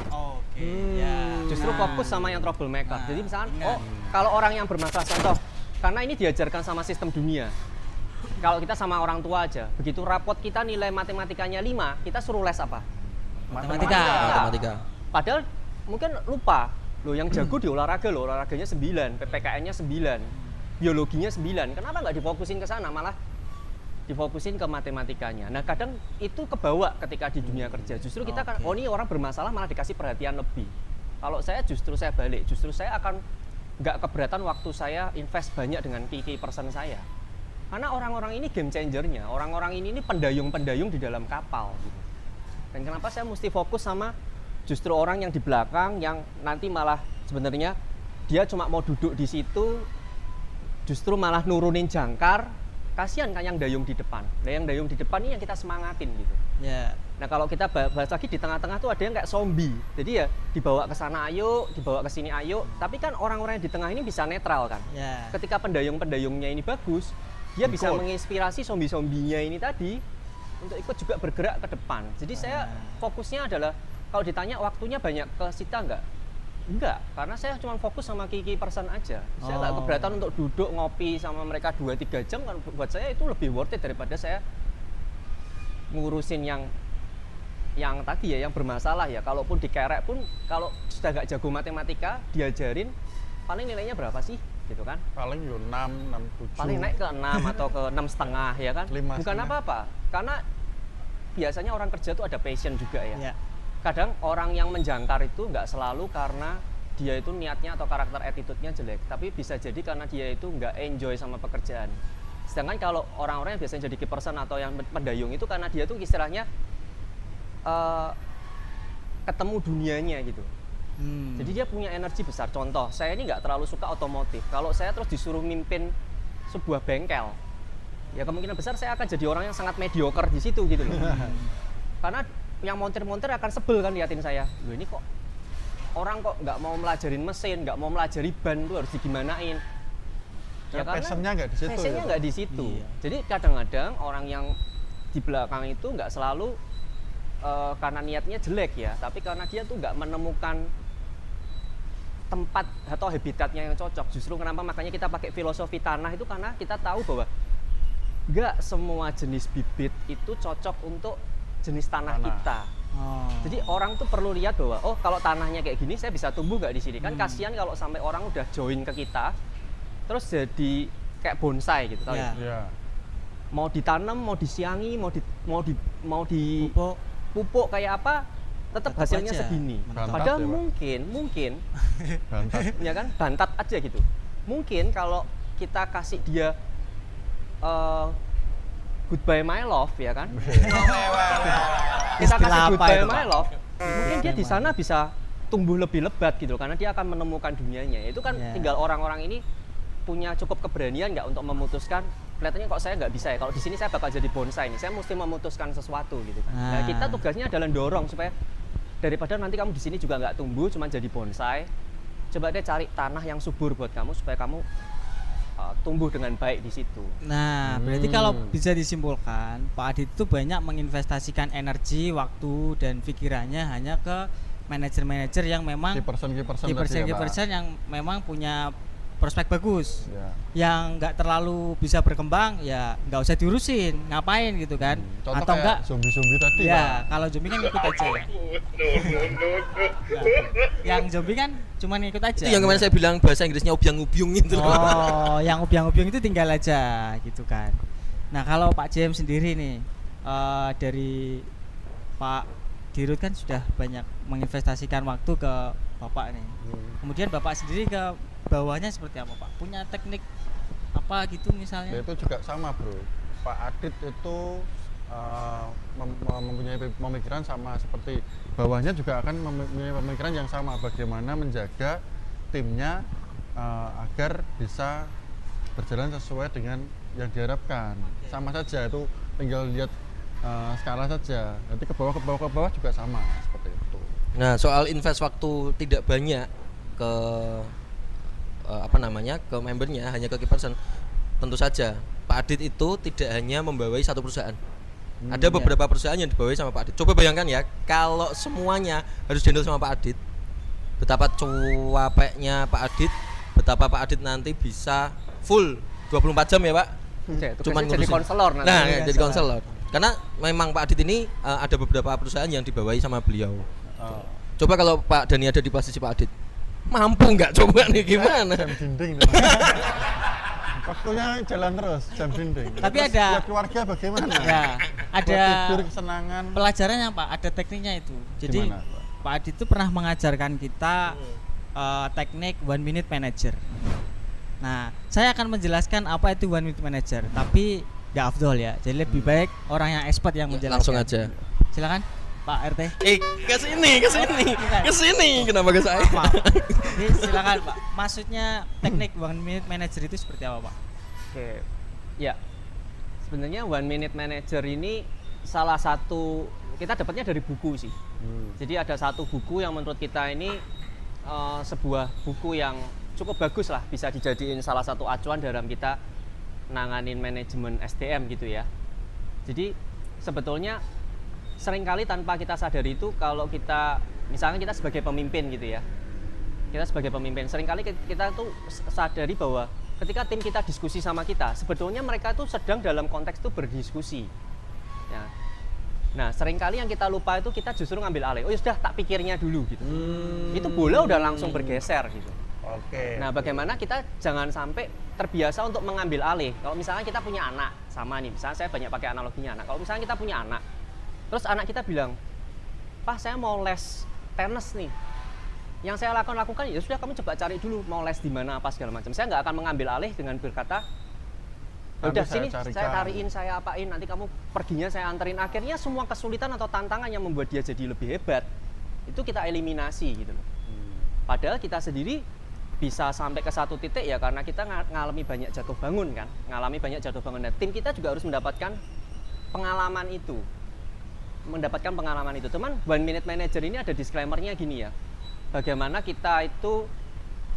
Oke. Ya. Justru Nah. fokus sama yang troublemaker. Nah, Jadi misalkan, ingat. kalau orang yang bermasalah, contoh, karena ini diajarkan sama sistem dunia. Kalau kita sama orang tua aja, begitu rapot kita nilai matematikanya 5, kita suruh les apa? Matematika. Padahal mungkin lupa, loh yang jago di olahraga loh, olahraganya 9, PPKN-nya 9, biologinya 9. Kenapa nggak difokusin ke sana, malah difokusin ke matematikanya. Nah, kadang itu kebawa ketika di dunia kerja. Justru kita kan, oh ini orang bermasalah malah dikasih perhatian lebih. Kalau saya justru saya balik, justru saya akan nggak keberatan waktu saya invest banyak dengan key person saya. Karena orang-orang ini game changernya, orang-orang ini pendayung-pendayung di dalam kapal gitu. Dan kenapa saya mesti fokus sama justru orang yang di belakang yang nanti malah sebenarnya dia cuma mau duduk di situ, justru malah nurunin jangkar, kasihan kan yang dayung di depan. Nah, yang dayung di depan ini yang kita semangatin gitu. Ya. Nah, kalau kita bahas lagi di tengah-tengah tuh ada yang kayak zombie. Jadi ya dibawa ke sana ayo, dibawa ke sini ayo, tapi kan orang-orang yang di tengah ini bisa netral kan. Ya. Ketika pendayung-pendayungnya ini bagus, dia bisa menginspirasi zombie-zombinya ini tadi untuk ikut juga bergerak ke depan. Jadi saya fokusnya adalah kalau ditanya waktunya banyak ke Sita enggak, karena saya cuma fokus sama key person aja. Saya nggak keberatan untuk duduk ngopi sama mereka 2-3 jam, kan buat saya itu lebih worth it daripada saya ngurusin yang tadi ya, yang bermasalah ya. Kalaupun dikerek pun, kalau sudah nggak jago matematika, diajarin paling nilainya berapa sih gitu kan? paling yo 6, 7. Paling naik ke 6 atau ke 6,5 ya kan? 5,5. Bukan apa-apa, karena biasanya orang kerja tuh ada passion juga ya. Ya. Kadang orang yang menjangkar itu nggak selalu karena dia itu niatnya atau karakter attitude-nya jelek, tapi bisa jadi karena dia itu nggak enjoy sama pekerjaan. Sedangkan kalau orang-orang yang biasanya jadi key person atau yang pendayung itu karena dia tuh istilahnya ketemu dunianya gitu. Jadi dia punya energi besar. Contoh, saya ini nggak terlalu suka otomotif. Kalau saya terus disuruh mimpin sebuah bengkel, ya kemungkinan besar saya akan jadi orang yang sangat mediocre di situ gitu loh. Karena yang montir-montir akan sebel kan liatin saya. Loh ini kok orang kok nggak mau melajarin mesin, nggak mau melajari ban tuh harus digimanain. Ya, passionnya nggak di situ. Passionnya ya, nggak Pak? di situ. Iya. Jadi kadang-kadang orang yang di belakang itu nggak selalu karena niatnya jelek ya, tapi karena dia tuh nggak menemukan tempat atau habitatnya yang cocok. Justru kenapa makanya kita pakai filosofi tanah itu karena kita tahu bahwa nggak semua jenis bibit itu cocok untuk jenis tanah kita. Jadi orang tuh perlu lihat bahwa oh kalau tanahnya kayak gini saya bisa tumbuh nggak di sini. Kan kasihan kalau sampai orang udah join ke kita terus jadi kayak bonsai gitu, tahu ya? Iya. Mau ditanam, mau disiangi, mau di pupuk kayak apa, tetap Tetap hasilnya aja segini. mentok. Bantat Padahal ya, Pak? mungkin Bantat. ya kan bantat aja gitu. Mungkin kalau kita kasih dia goodbye my love ya kan. Kita Istilah kasih apa goodbye itu, my Pak? love. Mungkin dia di Goodbye sana bisa tumbuh lebih lebat gitu karena dia akan menemukan dunianya. Itu kan Ya. tinggal orang-orang ini punya cukup keberanian nggak untuk memutuskan kelihatannya kok saya nggak bisa ya kalau di sini saya bakal jadi bonsai nih saya mesti memutuskan sesuatu gitu kan. Nah, Nah. kita tugasnya adalah dorong supaya daripada nanti kamu di sini juga nggak tumbuh cuma jadi bonsai, coba deh cari tanah yang subur buat kamu supaya kamu tumbuh dengan baik di situ. Nah, berarti kalau bisa disimpulkan, Pak Adit itu banyak menginvestasikan energi, waktu, dan pikirannya hanya ke manajer-manajer yang memang Key person tadi ya, Pak. yang memang punya prospek bagus. Ya. Yang nggak terlalu bisa berkembang, ya nggak usah diurusin, ngapain gitu kan? Contoh Atau kayak enggak? zombie-zombie tadi, Pak. Ya, kalau zombie kan ikut aja. Yang zombie kan cuma ikut aja. Itu yang kemarin saya bilang bahasa Inggrisnya ubyang-ubyung itu. Oh, yang ubyang-ubyang itu tinggal aja gitu kan. Nah, kalau Pak James sendiri nih dari Pak Dirut kan sudah banyak menginvestasikan waktu ke Bapak nih. Kemudian Bapak sendiri ke bawahnya seperti apa, Pak? Punya teknik apa gitu Ya, misalnya? itu juga sama, Bro. Pak Adit itu mempunyai pemikiran sama seperti bawahnya juga akan mempunyai pemikiran yang sama bagaimana menjaga timnya agar bisa berjalan sesuai dengan yang diharapkan. Sama saja itu tinggal lihat skala saja. Nanti ke bawah juga sama seperti itu. Nah, soal invest waktu tidak banyak ke ke membernya, hanya ke key person. Tentu saja Pak Adit itu tidak hanya membawai satu perusahaan. Ada beberapa perusahaan yang dibawai sama Pak Adit. Coba bayangkan ya, kalau semuanya harus dihandle sama Pak Adit, betapa cuapeknya Pak Adit, betapa Pak Adit nanti bisa full 24 jam ya, Pak. Cuman jadi konselor nanti. Nah, jadi konselor. Karena memang Pak Adit ini ada beberapa perusahaan yang dibawahi sama beliau. Coba kalau Pak Dani ada di posisi Pak Adit, mampu nggak coba nih gimana? Jam dinding. Waktunya jalan terus, jam dinding. Tapi Terus ada- buat keluarga bagaimana? Ya, ada Buat tidur kesenangan. pelajarannya Pak, ada tekniknya itu. Jadi Gimana, Pak? Pak Adit itu pernah mengajarkan kita teknik 1 minute manager. Nah, saya akan menjelaskan apa itu 1 minute manager, tapi nggak afdol ya. Jadi lebih baik orang yang expert yang menjelaskan. Langsung aja. Silakan Pak RT. Ke sini. Kenapa ke saya? Maaf. Jadi silakan Pak. Maksudnya teknik 1 minute manager itu seperti apa, Pak? Oke, ya sebenarnya 1 minute manager ini salah satu kita dapatnya dari buku sih. Jadi ada satu buku yang menurut kita ini sebuah buku yang cukup bagus lah, bisa dijadiin salah satu acuan dalam kita nanganin manajemen SDM gitu ya. Jadi sebetulnya seringkali tanpa kita sadari itu kalau kita misalnya kita sebagai pemimpin gitu ya, kita sebagai pemimpin seringkali kita tuh sadari bahwa ketika tim kita diskusi sama kita, sebetulnya mereka tuh sedang dalam konteks itu berdiskusi ya. Nah seringkali yang kita lupa itu kita justru ngambil alih, oh ya sudah tak pikirnya dulu gitu. Itu bola udah langsung bergeser gitu. Oke. Nah bagaimana kita jangan sampai terbiasa untuk mengambil alih. Kalau misalnya kita punya anak, sama nih, misalnya saya banyak pakai analoginya anak. Kalau misalnya kita punya anak, terus anak kita bilang, "Pak, saya mau les tenis nih." Yang saya lakukan ya sudah, kamu coba cari dulu mau les di mana apa segala macam. Saya nggak akan mengambil alih dengan berkata, Nanti udah saya sini carikan." saya tariin, saya apain, nanti kamu perginya saya anterin. Akhirnya semua kesulitan atau tantangan yang membuat dia jadi lebih hebat itu kita eliminasi gitu loh. Padahal kita sendiri bisa sampai ke satu titik ya karena kita ngalami banyak jatuh bangun kan, Dan tim kita juga harus mendapatkan pengalaman itu. Teman, 1 minute manager ini ada disclaimer-nya gini ya. Bagaimana kita itu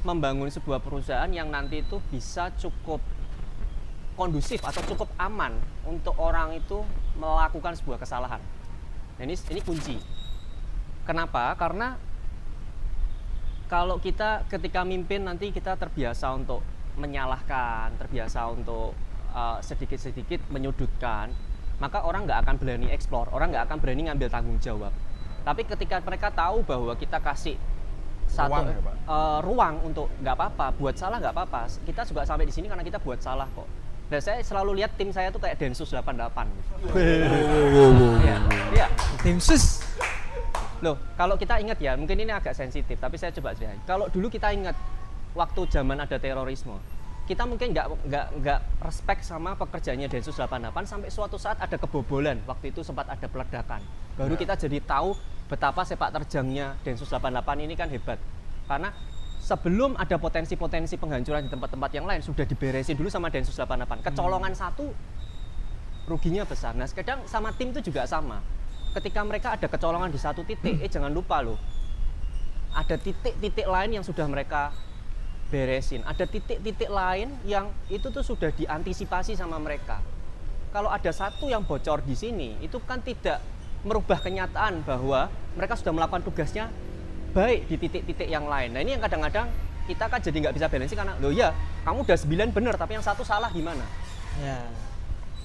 membangun sebuah perusahaan yang nanti itu bisa cukup kondusif atau cukup aman untuk orang itu melakukan sebuah kesalahan. Nah, ini kunci. Kenapa? Karena kalau kita ketika mimpin nanti kita terbiasa untuk menyalahkan, terbiasa untuk sedikit-sedikit menyudutkan, maka orang nggak akan berani explore, orang nggak akan berani ngambil tanggung jawab. Tapi ketika mereka tahu bahwa kita kasih satu Ruang ya, Pak? ruang untuk nggak apa-apa, buat salah nggak apa-apa. Kita juga sampai di sini karena kita buat salah kok. Dan saya selalu lihat tim saya tuh kayak Densus 88 gitu. Iya. Tim sus. Loh, kalau kita ingat ya, mungkin ini agak sensitif, tapi saya coba ceritain. Kalau dulu kita ingat waktu zaman ada terorisme, kita mungkin nggak respect sama pekerjaannya Densus 88 sampai suatu saat ada kebobolan. Waktu itu sempat ada peledakan. Baru kita jadi tahu betapa sepak terjangnya Densus 88 ini kan hebat. Karena sebelum ada potensi-potensi penghancuran di tempat-tempat yang lain sudah diberesin dulu sama Densus 88. Kecolongan satu ruginya besar. Nah, kadang sama tim itu juga sama. Ketika mereka ada kecolongan di satu titik, jangan lupa loh, ada titik-titik lain yang sudah mereka beresin. Ada titik-titik lain yang itu tuh sudah diantisipasi sama mereka. Kalau ada satu yang bocor di sini, itu kan tidak merubah kenyataan bahwa mereka sudah melakukan tugasnya baik di titik-titik yang lain. Nah ini yang kadang-kadang kita kan jadi nggak bisa balancing karena, loh ya, kamu udah 9 bener, tapi yang satu salah gimana? Ya.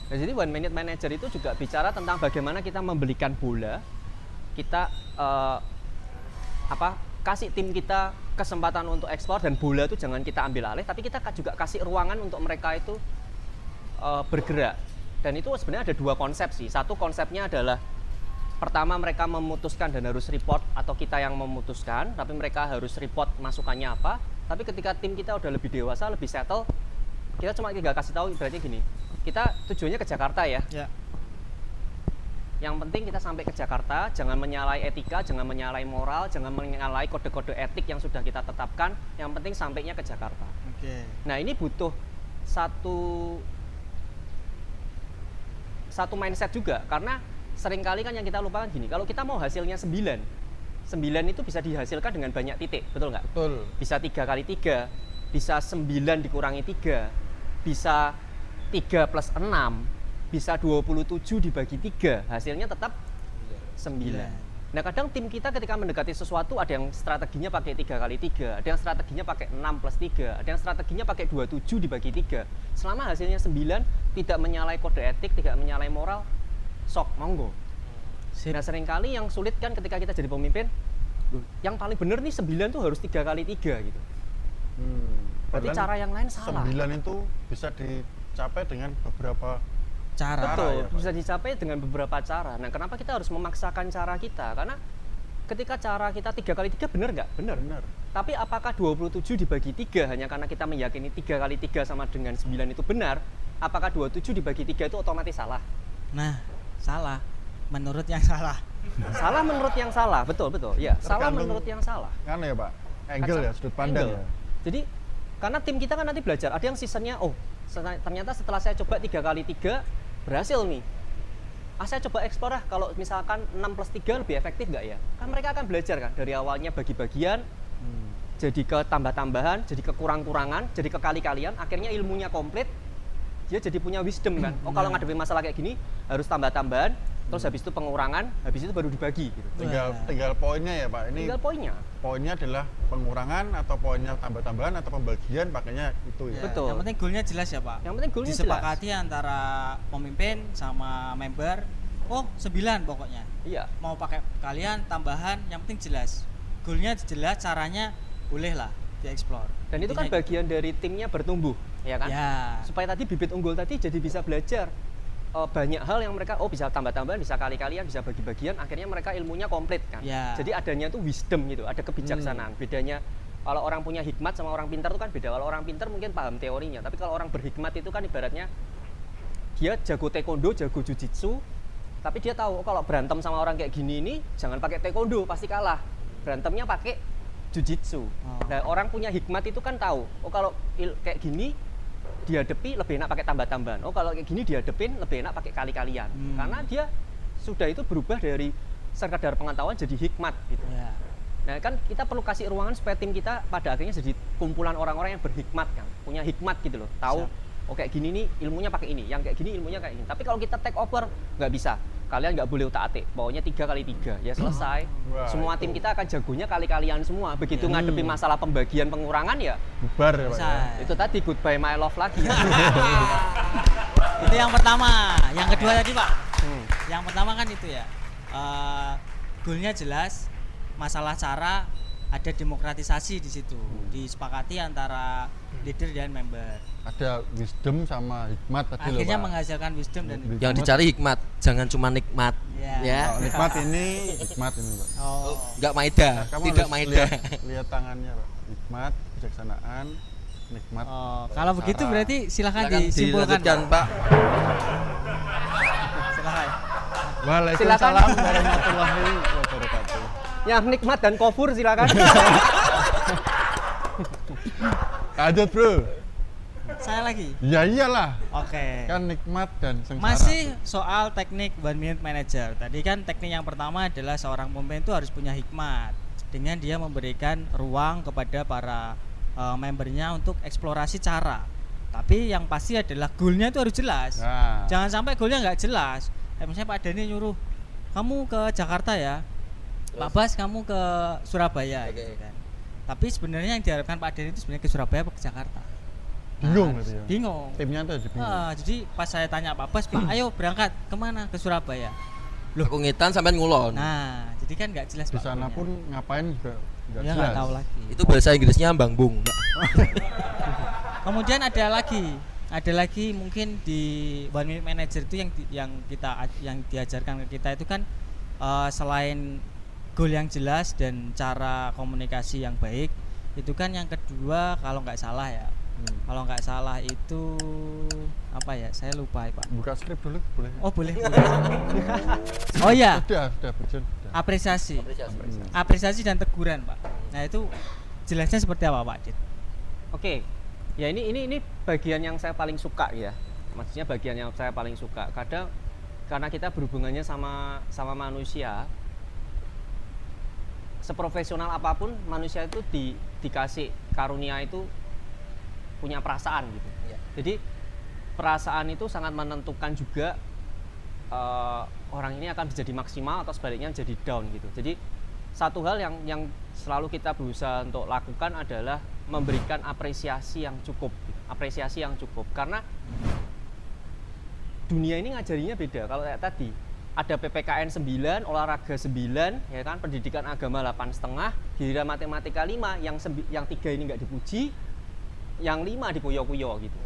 Nah, jadi one minute manager itu juga bicara tentang bagaimana kita membelikan bola, kita kasih tim kita kesempatan untuk eksplor, dan bola itu jangan kita ambil alih, tapi kita juga kasih ruangan untuk mereka itu bergerak. Dan itu sebenarnya ada dua konsep sih. Satu konsepnya adalah pertama mereka memutuskan dan harus report, atau kita yang memutuskan, tapi mereka harus report masukannya apa. Tapi ketika tim kita udah lebih dewasa, lebih settle, kita cuma tinggal kasih tahu ibaratnya gini. Kita tujuannya ke Jakarta ya. Ya. Yang penting kita sampai ke Jakarta, jangan menyalahi etika, jangan menyalahi moral, jangan menyalahi kode-kode etik yang sudah kita tetapkan. Yang penting sampainya ke Jakarta. Oke. Nah, ini butuh satu mindset juga, karena seringkali kan yang kita lupakan gini, kalau kita mau hasilnya 9 itu bisa dihasilkan dengan banyak titik, betul nggak? Betul. Bisa 3 kali 3, bisa 9 dikurangi 3, bisa 3 plus 6, bisa 27 dibagi 3, hasilnya tetap 9. Nah, kadang tim kita ketika mendekati sesuatu ada yang strateginya pakai 3 kali 3, ada yang strateginya pakai 6 plus 3, ada yang strateginya pakai 27 dibagi 3. Selama hasilnya 9, tidak menyalahi kode etik, tidak menyalahi moral, sok, monggo. Sip. Nah, seringkali yang sulit kan ketika kita jadi pemimpin, yang paling bener nih 9 tuh harus 3 kali 3 gitu. Berarti Padahal cara yang lain salah. 9 itu bisa dicapai dengan beberapa Cara. Betul, ya, Pak. bisa dicapai dengan beberapa cara. Nah, kenapa kita harus memaksakan cara kita? Karena ketika cara kita 3 kali 3 benar nggak? Benar. benar. Tapi apakah 27 dibagi 3 hanya karena kita meyakini 3 kali 3 sama dengan 9 itu benar? Apakah 27 dibagi 3 itu otomatis salah? Nah, salah. Menurut yang salah. Salah menurut yang salah, betul. Ya, salah Tergantung menurut yang salah. Kan ya Pak, angle ya, sudut pandang Angle. ya. Jadi karena tim kita kan nanti belajar, ada yang seasonnya, ternyata setelah saya coba 3 kali 3 berhasil nih. Saya coba eksplor kalau misalkan 6 plus 3 lebih efektif nggak ya? Kan mereka akan belajar kan dari awalnya bagi-bagian, jadi ke tambah-tambahan, jadi ke kurang-kurangan, jadi ke kali-kalian, akhirnya ilmunya komplit. Dia jadi punya wisdom kan. Kalau ngadepin masalah kayak gini harus tambah-tambahan, terus habis itu pengurangan, habis itu baru dibagi gitu. Tinggal poinnya ya Pak. Ini Tinggal poinnya. poinnya adalah pengurangan atau poinnya tambah-tambahan atau pembagian, pakainya itu ya. Betul. Yang penting goalnya jelas ya Pak. Yang penting goalnya disepakati antara pemimpin sama member. 9 pokoknya. Iya. Mau pakai kalian tambahan, yang penting jelas. Goalnya jelas, caranya boleh lah dieksplor. Dan itu kan Intinya bagian dari timnya bertumbuh, ya kan? Ya. Supaya tadi bibit unggul tadi jadi bisa belajar banyak hal yang mereka bisa tambah-tambahan, bisa kali-kalian, bisa bagi-bagian, akhirnya mereka ilmunya komplit kan. Ya. Jadi adanya tuh wisdom gitu, ada kebijaksanaan. Bedanya kalau orang punya hikmat sama orang pintar itu kan beda. Kalau orang pintar mungkin paham teorinya, tapi kalau orang berhikmat itu kan ibaratnya dia jago taekwondo, jago jujitsu, tapi dia tahu kalau berantem sama orang kayak gini ini jangan pakai taekwondo, pasti kalah. Berantemnya pakai jujitsu. Nah, orang punya hikmat itu kan tahu, kalau kayak gini dihadapi lebih enak pakai tambah-tambahan. Kalau kayak gini dihadapin lebih enak pakai kali-kalian. Karena dia sudah itu berubah dari sekadar pengetahuan jadi hikmat gitu. Ya. Nah, kan kita perlu kasih ruangan supaya tim kita pada akhirnya jadi kumpulan orang-orang yang berhikmat kan, punya hikmat gitu loh. Tahu kayak gini nih ilmunya pakai ini, yang kayak gini ilmunya kayak ini. Tapi kalau kita take over nggak bisa. Kalian nggak boleh utak-atik, bawanya 3 kali 3, ya selesai. Wah, semua tim itu. kita akan jagonya kali-kalian semua. Begitu ngadepi masalah pembagian pengurangan ya, Bubar ya Pak. Ya. Bisa. itu tadi goodbye my love lagi. Itu yang pertama. Yang kedua tadi Pak. Hmm. Yang pertama kan itu ya. Goalnya jelas, masalah cara ada demokratisasi di situ, disepakati antara leader dan member. Ada wisdom sama hikmat tadi loh, Akhirnya Pak. menghasilkan wisdom dan Yang dicari hikmat, jangan cuma nikmat. Ya. Ya. Kalau nikmat ini hikmat ini, Pak. Oh. Enggak maida, Nah, kamu tidak harus maida. lihat tangannya, Pak. Hikmat, kebijaksanaan, nikmat. Oh, kalau begitu Sarah. berarti silakan Silakan disimpulkan, dilanjutkan, Pak. Silakan. Waalaikumsalam warahmatullahi wabarakatuh. Yang nikmat dan kofur silakan. Lanjut, Bro. Saya lagi. Ya iyalah, Oke. kan nikmat dan sengsara. Masih soal teknik 1 minute manager. Tadi kan teknik yang pertama adalah seorang pemimpin itu harus punya hikmat dengan dia memberikan ruang kepada para membernya untuk eksplorasi cara. Tapi yang pasti adalah goalnya itu harus jelas. Nah, Jangan sampai goalnya nggak jelas. Misalnya Pak Dani nyuruh kamu ke Jakarta ya, Pak Bas kamu ke Surabaya, Oke. gitu kan. Tapi sebenarnya yang diharapkan Pak Dani itu sebenarnya ke Surabaya atau ke Jakarta. bingung Nah, gitu ya. Bingung. Timnya tuh jadi bingung. Jadi pas saya tanya Pak Bas, Pak, ayo berangkat kemana? Ke Surabaya. Loh. Aku ngitan sampai ngulon. Nah, jadi kan nggak jelas Di Pak sana goalnya. pun ngapain juga nggak dia jelas. nggak tahu lagi. Itu bahasa Inggrisnya Bang Bung, Mbak. Kemudian ada lagi mungkin di 1 minute manager itu yang diajarkan ke kita itu kan selain goal yang jelas dan cara komunikasi yang baik, itu kan yang kedua kalau nggak salah ya. Kalau nggak salah itu apa ya? Saya lupa ya, Pak. Buka skrip dulu boleh. Oh boleh. Oh iya, Sudah Bejen. apresiasi. Apresiasi. Apresiasi dan teguran, Pak. Nah itu jelasnya seperti apa, Pak Dit? Oke, ya ini bagian yang saya paling suka ya. Maksudnya bagian yang saya paling suka. Kadang karena kita berhubungannya sama manusia, seprofesional apapun manusia itu dikasih karunia itu punya perasaan gitu. Iya. Jadi perasaan itu sangat menentukan juga orang ini akan menjadi maksimal atau sebaliknya jadi down gitu. Jadi satu hal yang selalu kita berusaha untuk lakukan adalah memberikan apresiasi yang cukup, karena dunia ini ngajarinya beda. Kalau kayak tadi ada PPKN 9, olahraga 9, ya kan, pendidikan agama 8,5, giliran matematika 5, yang 3 ini nggak dipuji, yang 5 dipuyo-puyo gitu.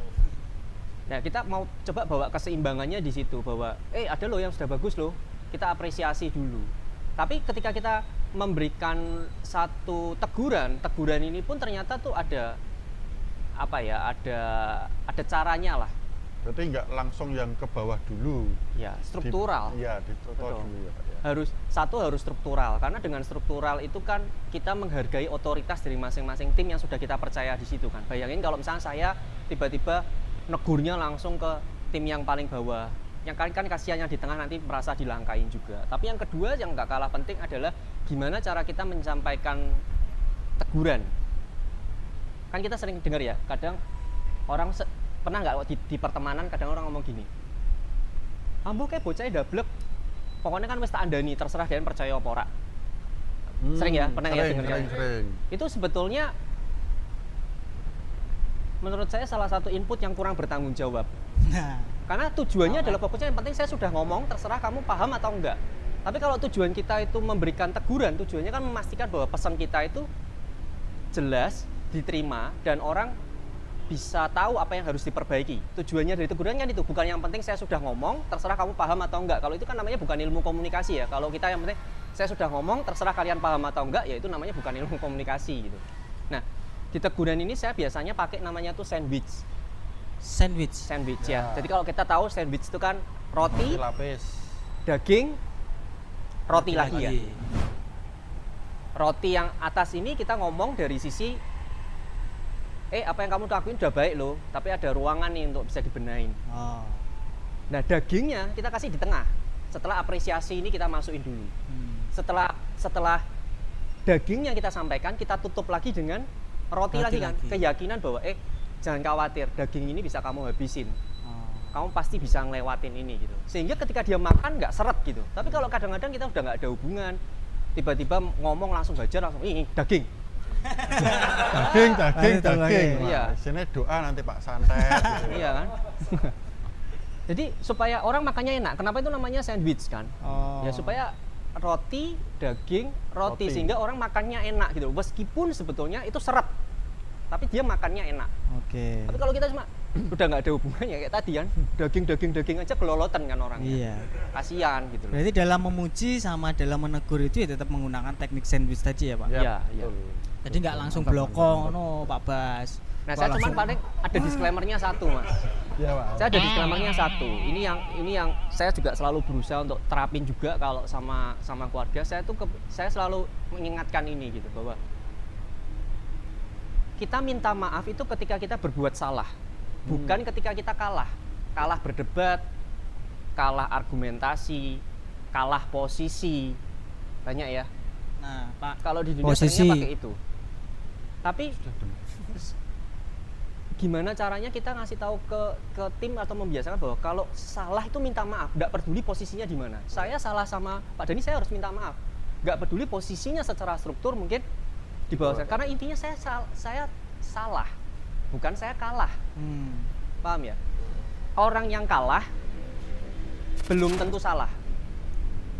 Nah, kita mau coba bawa keseimbangannya di situ, bahwa ada loh yang sudah bagus loh, kita apresiasi dulu. Tapi ketika kita memberikan satu teguran ini pun ternyata tuh ada ada caranya lah. Berarti nggak langsung yang ke bawah dulu. Ya, struktural. Iya, ditoto Betul. dulu ya, Pak ya. Harus struktural, karena dengan struktural itu kan kita menghargai otoritas dari masing-masing tim yang sudah kita percaya di situ kan. Bayangin kalau misalnya saya tiba-tiba negurnya langsung ke tim yang paling bawah, yang kan kasihan yang di tengah nanti merasa dilangkain juga. Tapi yang kedua yang nggak kalah penting adalah gimana cara kita menyampaikan teguran. Kan kita sering dengar ya, kadang orang pernah nggak di pertemanan kadang orang ngomong gini, ambo kayak bocahnya dablek, pokoknya kan wis tak andani, terserah dia percaya apa ora. Sering ya, pernah ya dengar ya? Sering. Itu sebetulnya menurut saya salah satu input yang kurang bertanggung jawab. Nah, Karena tujuannya adalah pokoknya yang penting saya sudah ngomong, terserah kamu paham atau enggak. Tapi kalau tujuan kita itu memberikan teguran, tujuannya kan memastikan bahwa pesan kita itu jelas, diterima, dan orang bisa tahu apa yang harus diperbaiki. Tujuannya dari teguran kan itu, bukan yang penting saya sudah ngomong, terserah kamu paham atau enggak. Kalau itu kan namanya bukan ilmu komunikasi ya. Kalau kita yang penting saya sudah ngomong, terserah kalian paham atau enggak, ya itu namanya bukan ilmu komunikasi gitu. Nah, di teguran ini saya biasanya pakai namanya tuh sandwich sandwich. ya. Jadi kalau kita tahu sandwich itu kan roti, Lapis. daging, roti lagi ya. Roti yang atas ini kita ngomong dari sisi apa yang kamu lakuin udah baik loh, tapi ada ruangan nih untuk bisa dibenahin. Oh. Nah, dagingnya kita kasih di tengah. Setelah apresiasi ini kita masukin dulu. Setelah dagingnya kita sampaikan, kita tutup lagi dengan roti lagi kan. Keyakinan bahwa jangan khawatir, daging ini bisa kamu habisin. Kamu pasti bisa ngelewatin ini gitu. Sehingga ketika dia makan nggak seret gitu. Tapi kalau kadang-kadang kita udah nggak ada hubungan, tiba-tiba ngomong langsung hajar langsung ini daging. Daging. Iya. Sini doa nanti Pak Santet. Gitu. Iya kan? Jadi supaya orang makannya enak. Kenapa itu namanya sandwich kan? Oh. Ya supaya roti, daging, roti, Roti. sehingga orang makannya enak gitu. Meskipun sebetulnya itu seret, tapi dia makannya enak. Oke. Tapi kalau kita cuma udah nggak ada hubungannya kayak tadi kan, daging aja kelolotan kan orangnya. Iya. Kasihan gitu loh. Berarti dalam memuji sama dalam menegur itu ya tetap menggunakan teknik sandwich tadi ya Pak? Iya, iya. betul. Jadi nggak langsung Mantap, blokong, mantap. no Pak Bas. Nah, Kok saya cuman langsung- paling ada disclaimer-nya satu, Mas. Iya, Pak. Saya ada disclaimer-nya satu. Ini yang saya juga selalu berusaha untuk terapin juga kalau sama keluarga. Saya selalu mengingatkan ini gitu bahwa kita minta maaf itu ketika kita berbuat salah, bukan ketika kita kalah. Kalah berdebat, kalah argumentasi, kalah posisi. Banyak ya. Nah, Pak, Kalau di dunia posisi seringnya pakai itu. Tapi gimana caranya kita ngasih tahu ke tim atau membiasakan bahwa kalau salah itu minta maaf, nggak peduli posisinya di mana. Saya salah sama Pak Dani, saya harus minta maaf. Nggak peduli posisinya secara struktur mungkin di bawah saya. Karena intinya saya salah, bukan saya kalah. Paham ya? Orang yang kalah belum tentu salah.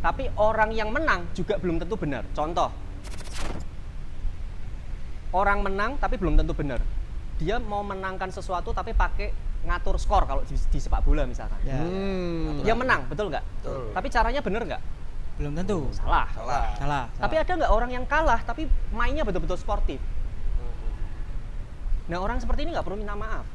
Tapi orang yang menang juga belum tentu benar. Contoh, orang menang tapi belum tentu benar. Dia mau menangkan sesuatu tapi pakai ngatur skor kalau di sepak bola misalkan. ya, Dia menang, betul nggak? Betul. Tapi caranya benar nggak? belum tentu. Salah. Salah. Tapi ada nggak orang yang kalah tapi mainnya betul-betul sportif? Nah, orang seperti ini nggak perlu minta maaf.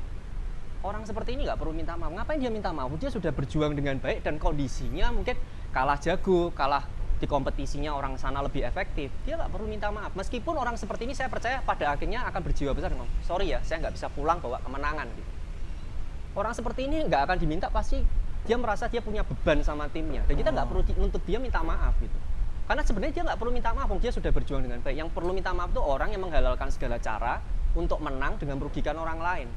Orang seperti ini nggak perlu minta maaf. Ngapain dia minta maaf? Dia sudah berjuang dengan baik dan kondisinya mungkin kalah jago, kalah di kompetisinya orang sana lebih efektif. Dia nggak perlu minta maaf. Meskipun orang seperti ini saya percaya pada akhirnya akan berjiwa besar. Sorry ya, saya nggak bisa pulang bawa kemenangan. Gitu. Orang seperti ini nggak akan diminta, pasti dia merasa dia punya beban sama timnya. Dan kita nggak perlu nuntut dia minta maaf gitu. Karena sebenarnya dia nggak perlu minta maaf, dia sudah berjuang dengan baik. Yang perlu minta maaf itu orang yang menghalalkan segala cara untuk menang dengan merugikan orang lain.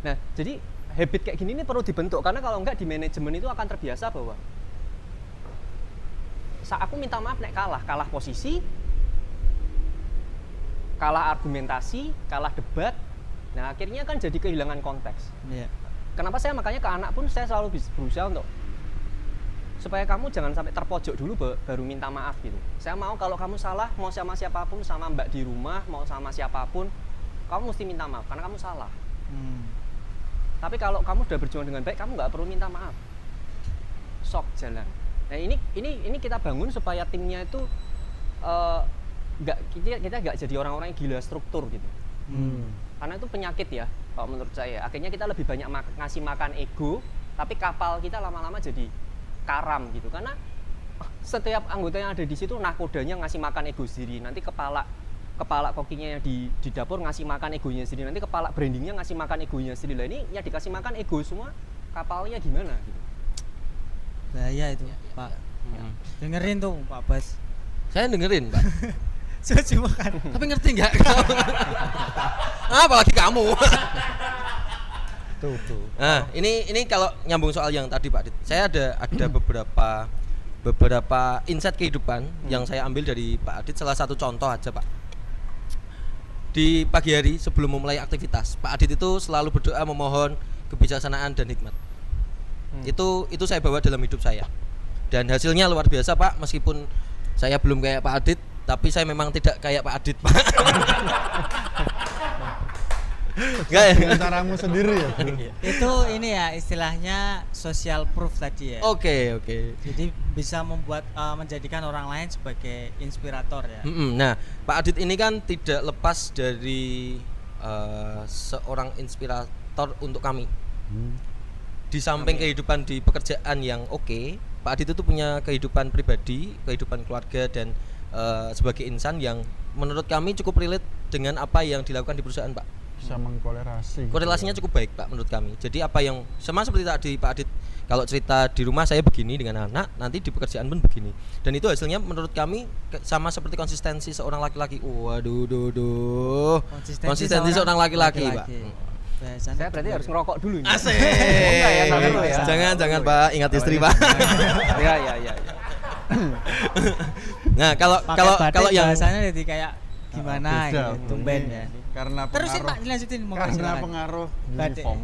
Nah, jadi habit kayak gini ini perlu dibentuk, karena kalau enggak di manajemen itu akan terbiasa bahwa aku minta maaf nek kalah posisi, kalah argumentasi, kalah debat. Nah, akhirnya kan jadi kehilangan konteks. Iya. Kenapa saya makanya ke anak pun saya selalu berusaha untuk supaya kamu jangan sampai terpojok dulu baru minta maaf gitu. Saya mau kalau kamu salah, mau sama siapapun, sama mbak di rumah, mau sama siapapun, kamu mesti minta maaf karena kamu salah. Tapi kalau kamu sudah berjuang dengan baik, kamu nggak perlu minta maaf. Sok jalan. Nah, ini kita bangun supaya timnya itu kita nggak jadi orang-orang yang gila struktur gitu. Karena itu penyakit ya, kalau menurut saya. Akhirnya kita lebih banyak ngasih makan ego, tapi kapal kita lama-lama jadi karam gitu. Karena setiap anggota yang ada di situ nakodanya ngasih makan ego sendiri. Nanti kepala kokinya yang di dapur ngasih makan egonya sendiri. Nanti kepala brandingnya ngasih makan egonya sendiri. Lah ini yang dikasih makan ego semua, kapalnya gimana gitu. Bahaya itu, Pak. Dengerin tuh, Pak Bas. Saya dengerin, Pak. Cuma kan. Tapi ngerti nggak? Apalagi kamu. Tuh. Nah, ini kalau nyambung soal yang tadi Pak Adit. Saya ada beberapa insight kehidupan yang saya ambil dari Pak Adit. Salah satu contoh aja, Pak. Di pagi hari sebelum memulai aktivitas, Pak Adit itu selalu berdoa memohon kebijaksanaan dan hikmat. Itu saya bawa dalam hidup saya. Dan hasilnya luar biasa, Pak. Meskipun saya belum kayak Pak Adit, tapi saya memang tidak kayak Pak Adit, Pak. Enggak ya? Dengan caramu sendiri ya, Bro. Itu ini ya istilahnya social proof tadi ya. Oke. Jadi bisa membuat menjadikan orang lain sebagai inspirator ya. Nah, Pak Adit ini kan tidak lepas dari seorang inspirator untuk kami. Di samping kehidupan di pekerjaan yang oke, Pak Adit itu punya kehidupan pribadi, kehidupan keluarga, dan sebagai insan yang menurut kami cukup relate dengan apa yang dilakukan di perusahaan, Pak. Bisa mengkorelasi. Korelasinya cukup baik, Pak, menurut kami. Jadi apa yang sama seperti tadi Pak Adit, kalau cerita di rumah saya begini dengan anak, nanti di pekerjaan pun begini. Dan itu hasilnya menurut kami sama seperti konsistensi seorang laki-laki. Waduh. Konsistensi seorang laki-laki, Pak. Biasanya Saya berarti harus ngerokok dulu nih. Asik. Enggak ya, nggak perlu ya. Jangan Pak, ingat istri, Pak. Ya. Nah, kalau yang bahasanya jadi kayak gimana Beda. gitu, tumben ya. Karena Terusin pengaruh, Pak, dilanjutin monggo karena silakan. pengaruh Batik. uniform.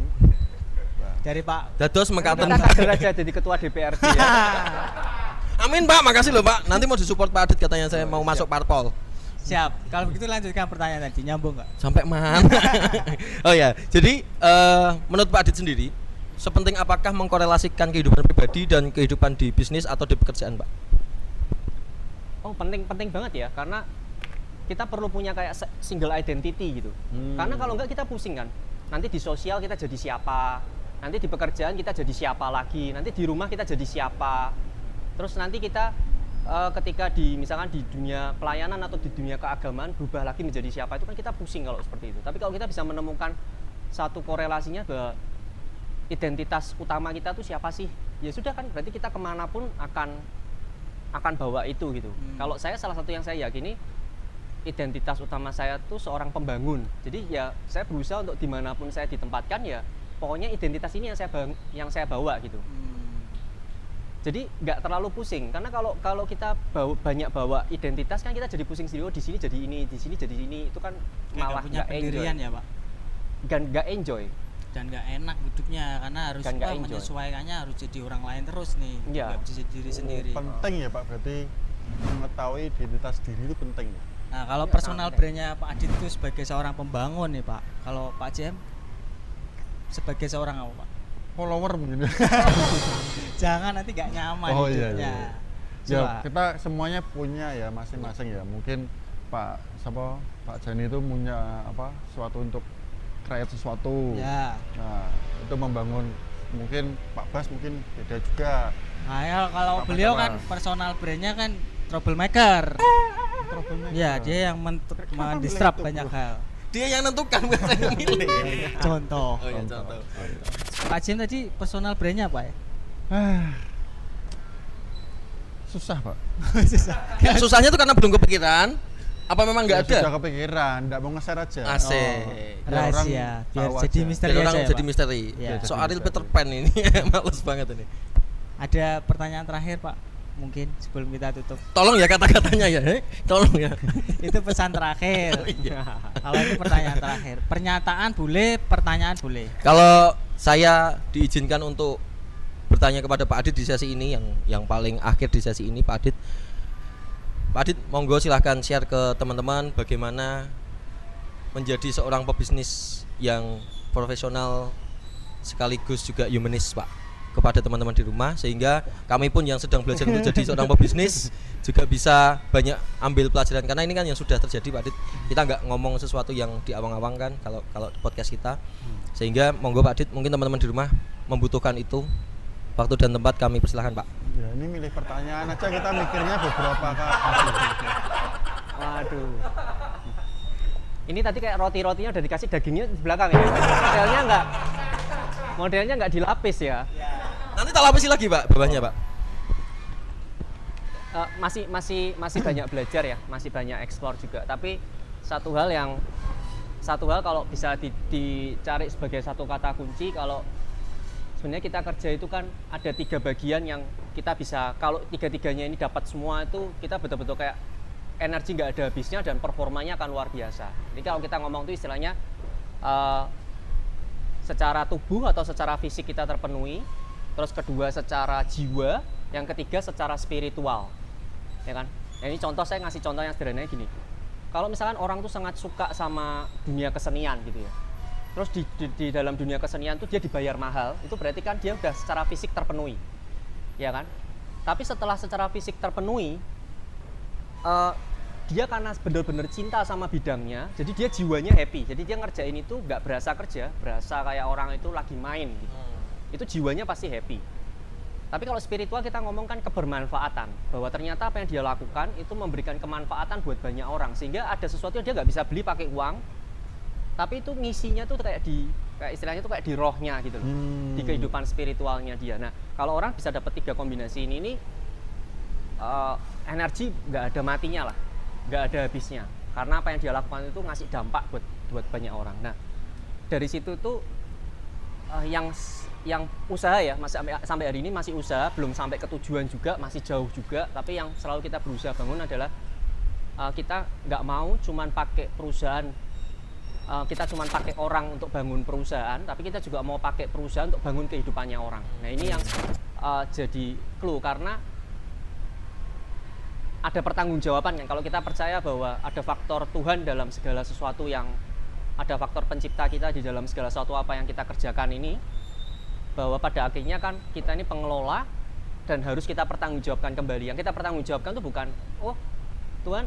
Dari Pak dados mekaten. Kita kader aja jadi ketua DPRD ya. Amin Pak, makasih loh Pak. Nanti mau disupport Pak Adit katanya saya mau masuk parpol. Siap. Kalau begitu lanjutkan pertanyaan tadi, nyambung nggak? Sampai mana? Oh ya, jadi menurut Pak Adit sendiri, sepenting apakah mengkorelasikan kehidupan pribadi dan kehidupan di bisnis atau di pekerjaan, Pak? Oh, penting banget ya, karena kita perlu punya kayak single identity gitu. Karena kalau enggak kita pusing kan. Nanti di sosial kita jadi siapa, nanti di pekerjaan kita jadi siapa lagi, nanti di rumah kita jadi siapa. Terus nanti kita ketika misalkan di dunia pelayanan atau di dunia keagamaan berubah lagi menjadi siapa, itu kan kita pusing kalau seperti itu. Tapi kalau kita bisa menemukan satu korelasinya bahwa identitas utama kita tuh siapa sih, ya sudah kan berarti kita kemanapun akan bawa itu gitu. Kalau saya, salah satu yang saya yakini, identitas utama saya tuh seorang pembangun. Jadi ya saya berusaha untuk dimanapun saya ditempatkan, ya pokoknya identitas ini yang saya bawa gitu. Jadi nggak terlalu pusing, karena kalau kita banyak bawa identitas kan kita jadi pusing sendiri. Oh, di sini jadi ini, di sini jadi ini, itu kan malah punya nggak pendirian enjoy. ya Pak. Nggak enjoy. Dan nggak enak hidupnya karena harus Dan nggak enjoy. menyesuaikannya harus jadi orang lain terus nih. Iya. Nggak bisa jadi diri sendiri. Penting ya Pak, berarti mengetahui identitas diri itu penting ya. Nah, kalau Iya, personal sangat. brandnya Pak Adit itu sebagai seorang pembangun nih Pak. Kalau Pak Jem sebagai seorang apa Pak? Follower mungkin. Jangan nanti nggak nyaman Oh, iya, hidupnya. iya. Coba. Ya, kita semuanya punya ya masing-masing ya. Mungkin Pak Jani itu punya sesuatu untuk create sesuatu. Ya. Nah, itu membangun. Mungkin Pak Bas mungkin beda juga. Nah, ya, kalau Apa beliau sama? kan personal brandnya kan troublemaker. Troublemaker. Ya, dia yang Kenapa mendisrupt milih itu, banyak bro? hal. Dia yang nentukan, bukan saya yang milih. Contoh. Oh iya, contoh. Pak Jem tadi personal brandnya apa ya? Susah Pak. Ya, susahnya tuh karena belum kepikiran. Apa memang nggak ada? Sudah kepikiran, nggak mau nge-share aja. Asik. Biar orang Rahasia, biar tahu jadi aja. misteri Jadi orang aja ya, jadi Pak. misteri. Ya. Soal Jadi Peter misteri. Pan ini males banget ini. Ada pertanyaan terakhir Pak, mungkin sebelum kita tutup. Tolong ya kata-katanya ya, tolong ya. Itu pesan terakhir. Oh, iya. Kalau itu pertanyaan terakhir. Pernyataan boleh, pertanyaan boleh. Kalau saya diizinkan untuk bertanya kepada Pak Adit di sesi ini, yang paling akhir di sesi ini, Pak Adit. Pak Adit, monggo silahkan share ke teman-teman bagaimana menjadi seorang pebisnis yang profesional sekaligus juga humanis, Pak, kepada teman-teman di rumah, sehingga kami pun yang sedang belajar untuk jadi seorang pebisnis juga bisa banyak ambil pelajaran, karena ini kan yang sudah terjadi, Pak Adit. Kita nggak ngomong sesuatu yang diawang-awang kan kalau podcast kita, sehingga monggo Pak Adit, mungkin teman-teman di rumah membutuhkan itu. Waktu dan tempat kami persilahkan, Pak. Ya, ini milih pertanyaan aja kita mikirnya beberapa kali. Waduh. Ini tadi kayak roti-rotinya udah dikasih dagingnya di belakang ya. Modelnya nggak dilapis ya. Nanti tak lapisi lagi, Pak, bawahnya, Pak. Masih banyak belajar ya, masih banyak eksplor juga. Tapi satu hal kalau bisa dicari sebagai satu kata kunci, kalau sebenarnya kita kerja itu kan ada 3 bagian yang kita bisa, kalau 3-tiganya ini dapat semua, itu kita betul-betul kayak energi nggak ada habisnya dan performanya akan luar biasa. Jadi kalau kita ngomong itu istilahnya secara tubuh atau secara fisik kita terpenuhi, terus kedua secara jiwa, yang ketiga secara spiritual, ya kan? Nah, ini contoh, saya ngasih contoh yang sederhana gini. Kalau misalkan orang tuh sangat suka sama dunia kesenian gitu ya, terus di dalam dunia kesenian tuh dia dibayar mahal, itu berarti kan dia udah secara fisik terpenuhi, ya kan? Tapi setelah secara fisik terpenuhi, dia karena benar-benar cinta sama bidangnya, jadi dia jiwanya happy, jadi dia ngerjain itu nggak berasa kerja, berasa kayak orang itu lagi main gitu. Itu jiwanya pasti happy. Tapi kalau spiritual kita ngomong kan kebermanfaatan, bahwa ternyata apa yang dia lakukan itu memberikan kemanfaatan buat banyak orang, sehingga ada sesuatu yang dia nggak bisa beli pakai uang, tapi itu ngisinya tuh kayak istilahnya tuh kayak di rohnya gitu loh, di kehidupan spiritualnya dia. Nah, kalau orang bisa dapat 3 kombinasi ini energi nggak ada matinya lah, nggak ada habisnya, karena apa yang dia lakukan itu ngasih dampak buat banyak orang. Nah, dari situ tuh yang usaha ya, sampai hari ini masih usaha, belum sampai ke tujuan juga, masih jauh juga, tapi yang selalu kita berusaha bangun adalah kita nggak mau cuman pakai perusahaan, kita cuma pakai orang untuk bangun perusahaan, tapi kita juga mau pakai perusahaan untuk bangun kehidupannya orang. Nah, ini yang jadi clue, karena ada pertanggungjawaban kan. Kalau kita percaya bahwa ada faktor Tuhan dalam segala sesuatu, yang ada faktor pencipta kita di dalam segala sesuatu apa yang kita kerjakan ini, bahwa pada akhirnya kan kita ini pengelola dan harus kita pertanggungjawabkan kembali. Yang kita pertanggungjawabkan itu bukan, oh Tuhan,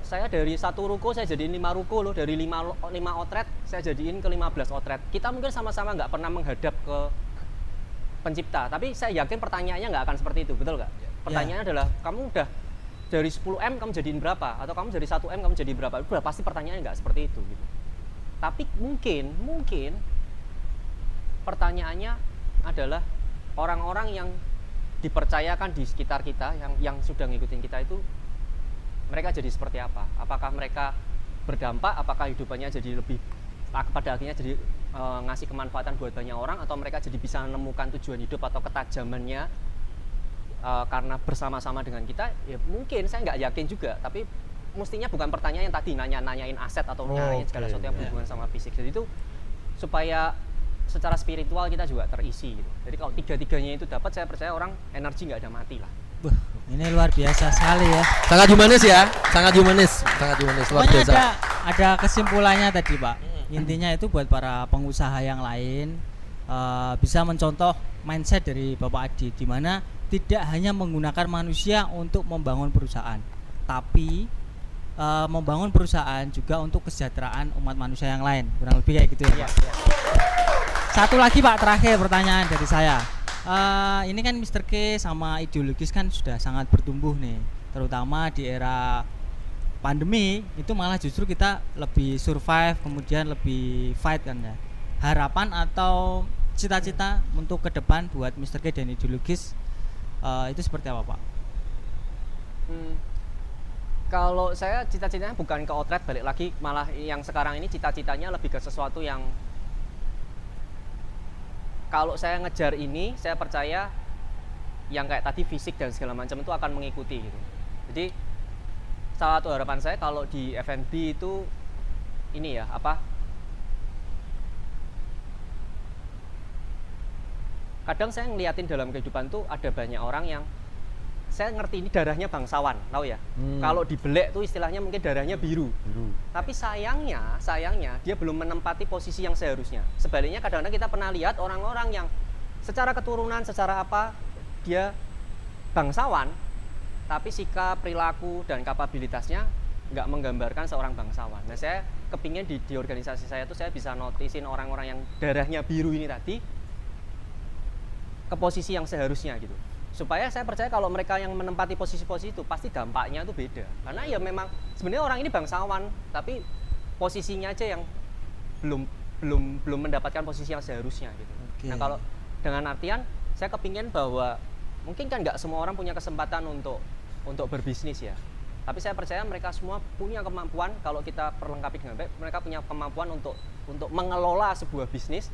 saya dari 1 ruko saya jadiin 5 ruko loh, dari 5 outlet saya jadiin ke 15 outlet. Kita mungkin sama-sama nggak pernah menghadap ke pencipta, tapi saya yakin pertanyaannya nggak akan seperti itu, betul nggak? Pertanyaannya adalah, kamu udah dari 10M kamu jadiin berapa? Atau kamu dari 1M kamu jadi berapa? Udah pasti pertanyaannya nggak seperti itu gitu. Tapi mungkin pertanyaannya adalah orang-orang yang dipercayakan di sekitar kita, yang sudah ngikutin kita itu, mereka jadi seperti apa? Apakah mereka berdampak? Apakah hidupannya jadi lebih, pada akhirnya jadi ngasih kemanfaatan buat banyak orang, atau mereka jadi bisa menemukan tujuan hidup atau ketajamannya karena bersama-sama dengan kita? Ya mungkin, saya nggak yakin juga, tapi mestinya bukan pertanyaan yang tadi nanyain aset atau nanyain segala sesuatu yang berhubungan sama fisik. Jadi itu supaya secara spiritual kita juga terisi gitu. Jadi kalau tiga-tiganya itu dapat, saya percaya orang energi nggak ada mati lah. Ini luar biasa sekali ya. Sangat humanis ya, sangat humanis luar Pokoknya biasa. ada kesimpulannya tadi Pak. Intinya itu buat para pengusaha yang lain bisa mencontoh mindset dari Bapak Adi, di mana tidak hanya menggunakan manusia untuk membangun perusahaan, tapi membangun perusahaan juga untuk kesejahteraan umat manusia yang lain. Kurang lebih kayak gitu ya Pak. Satu lagi Pak, terakhir pertanyaan dari saya. Ini kan Mr. K sama Ideologis kan sudah sangat bertumbuh nih, terutama di era pandemi itu malah justru kita lebih survive, kemudian lebih fight kan ya. Harapan atau cita-cita untuk ke depan buat Mr. K dan Ideologis itu seperti apa Pak? Kalau saya cita-citanya bukan ke outlet, balik lagi, malah yang sekarang ini cita-citanya lebih ke sesuatu yang, kalau saya ngejar ini, saya percaya yang kayak tadi fisik dan segala macam itu akan mengikuti gitu. Jadi salah satu harapan saya kalau di F&B itu ini ya, kadang saya ngeliatin dalam kehidupan tuh ada banyak orang yang saya ngerti ini darahnya bangsawan, tahu ya? Kalau dibelek tuh istilahnya mungkin darahnya biru. Tapi sayangnya dia belum menempati posisi yang seharusnya. Sebaliknya kadang-kadang kita pernah lihat orang-orang yang secara keturunan, secara apa, dia bangsawan, tapi sikap, perilaku, dan kapabilitasnya nggak menggambarkan seorang bangsawan. Nah, saya kepingin di organisasi saya tuh saya bisa notisin orang-orang yang darahnya biru ini tadi ke posisi yang seharusnya gitu. Supaya saya percaya kalau mereka yang menempati posisi-posisi itu pasti dampaknya itu beda. Karena ya memang sebenarnya orang ini bangsawan, tapi posisinya aja yang belum mendapatkan posisi yang seharusnya gitu. Nah, kalau dengan artian saya kepingin bahwa mungkin kan nggak semua orang punya kesempatan untuk berbisnis ya. Tapi saya percaya mereka semua punya kemampuan, kalau kita perlengkapi dengan baik, mereka punya kemampuan untuk mengelola sebuah bisnis.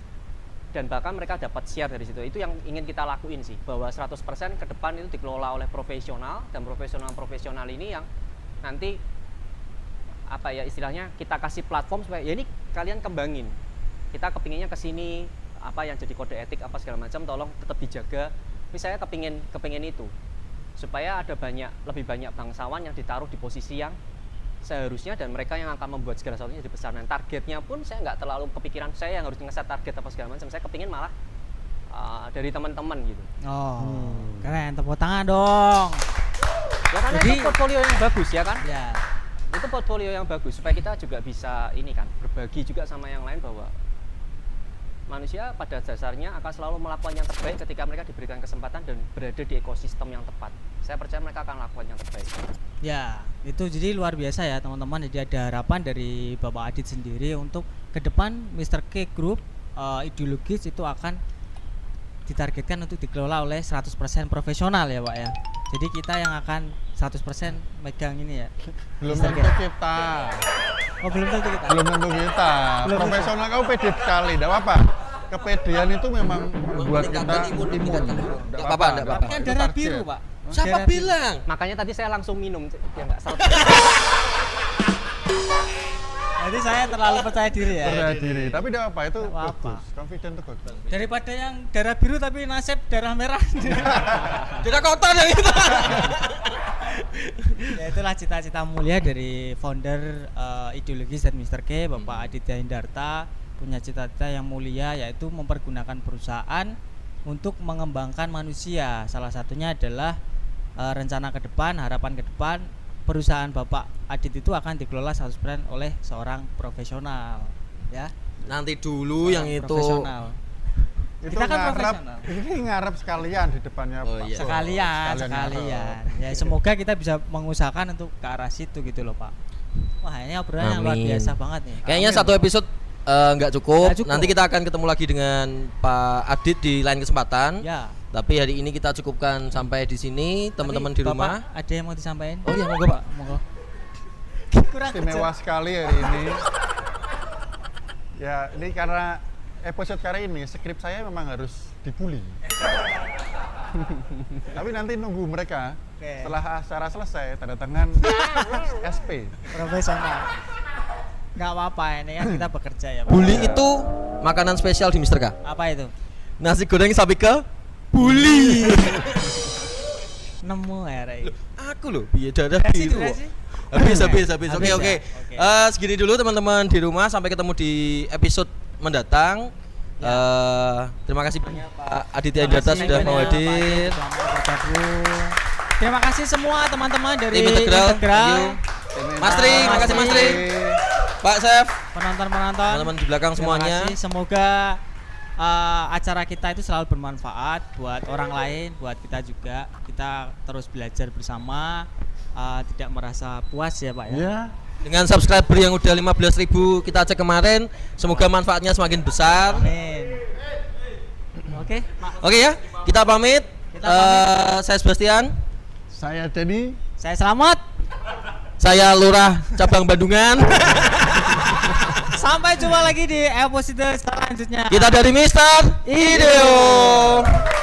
Dan bahkan mereka dapat share dari situ. Itu yang ingin kita lakuin sih, bahwa 100% ke depan itu dikelola oleh profesional, dan profesional ini yang nanti apa ya istilahnya, kita kasih platform supaya ya ini kalian kembangin. Kita kepinginnya ke sini, apa yang jadi kode etik apa segala macam tolong tetap dijaga. Tapi saya kepingin itu supaya ada lebih banyak bangsawan yang ditaruh di posisi yang seharusnya, dan mereka yang akan membuat segala sesuatunya jadi besar. Dan targetnya pun saya nggak terlalu kepikiran saya yang harus ngeset target apa segala macam. Saya kepingin malah dari teman-teman gitu. Keren, tepuk tangan dong. Ya karena itu portfolio yang bagus ya kan? Ya. Itu portfolio yang bagus supaya kita juga bisa ini kan, berbagi juga sama yang lain, bahwa manusia pada dasarnya akan selalu melakukan yang terbaik ketika mereka diberikan kesempatan dan berada di ekosistem yang tepat. Saya percaya mereka akan melakukan yang terbaik. Ya, itu jadi luar biasa ya teman-teman. Jadi ada harapan dari Bapak Adit sendiri untuk ke depan Mr. K Group Ideologis itu akan ditargetkan untuk dikelola oleh 100% profesional ya Pak ya. Jadi kita yang akan 100% megang ini ya. Belum tentu kita. Oh, belum tentu kita. Belum tentu kita. Profesional kamu pede sekali, enggak apa-apa. Kepedean itu memang membuat kita imun. Enggak apa-apa. Kan darah biru, Pak. Siapa bilang? Makanya tadi saya langsung minum ya nggak salah. Jadi saya terlalu percaya diri ya. Percaya diri, tapi enggak apa, itu Nggak apa-apa. bagus. Confident itu bagus. Daripada yang darah biru tapi nasib darah merah. Tidak kota yang itu. itulah cita-cita mulia dari founder ideologis dan Mr. K, Bapak Aditya Indarta, punya cita-cita yang mulia yaitu mempergunakan perusahaan untuk mengembangkan manusia. Salah satunya adalah rencana ke depan, harapan ke depan, perusahaan Bapak Adit itu akan dikelola 100% oleh seorang profesional, ya. Nanti dulu yang itu. Profesional. Itu Kita kan ngarep, profesional. ini ngarep sekalian di depannya Oh, Pak iya. Sol. Sekalian. ngarep. Ya semoga kita bisa mengusahakan untuk ke arah situ gitu loh, Pak. Wah, ini obrolan yang luar Amin. biasa banget nih. Kayaknya Amin. satu episode nggak cukup. Nggak cukup. Nanti kita akan ketemu lagi dengan Pak Adit di lain kesempatan. Ya. Tapi hari ini kita cukupkan sampai di sini, teman-teman Tapi di rumah. Bapak, ada yang mau disampaikan? Oh iya, monggo, Pak. Monggo. Kurang Istimewa sekali hari ini. Ya, ini karena episode kali ini skrip saya memang harus dibully. Tapi nanti nunggu mereka. Oke. Setelah acara selesai tanda tangan SP. profesional. Nggak apa-apa, ini kan kita bekerja ya, Pak. Bully itu makanan spesial di Mr. K. Apa itu? Nasi goreng sapi ke bully. Nemu ya, Ray. Aku loh, biar dadah Durasi, gitu. durasi. Habis. Oke, Habis oke. ya? Oke. Segini dulu teman-teman di rumah, sampai ketemu di episode mendatang. Terima kasih banyak Pak Aditya Indarta Terima sudah kasih mau banyak, Pak hadir. Adit, selamat bergabung. Terima kasih semua teman-teman dari Tim Integral, Integral, thank you. Mas Tri, makasih Mas Tri. Pak Chef, penonton-penonton. teman-teman di belakang Terima semuanya. kasih. Semoga acara kita itu selalu bermanfaat buat orang lain, buat kita juga. Kita terus belajar bersama, tidak merasa puas ya, Pak ya. Ya, Dengan subscriber yang udah 15.000 kita cek kemarin, semoga manfaatnya semakin besar. Amin. Oke, Oke ya, kita pamit. Kita pamit. Saya Sebastian, saya Denny. saya Selamat. saya Lurah Cabang Bandungan. Sampai jumpa lagi di episode selanjutnya. Kita dari Mister Ideo.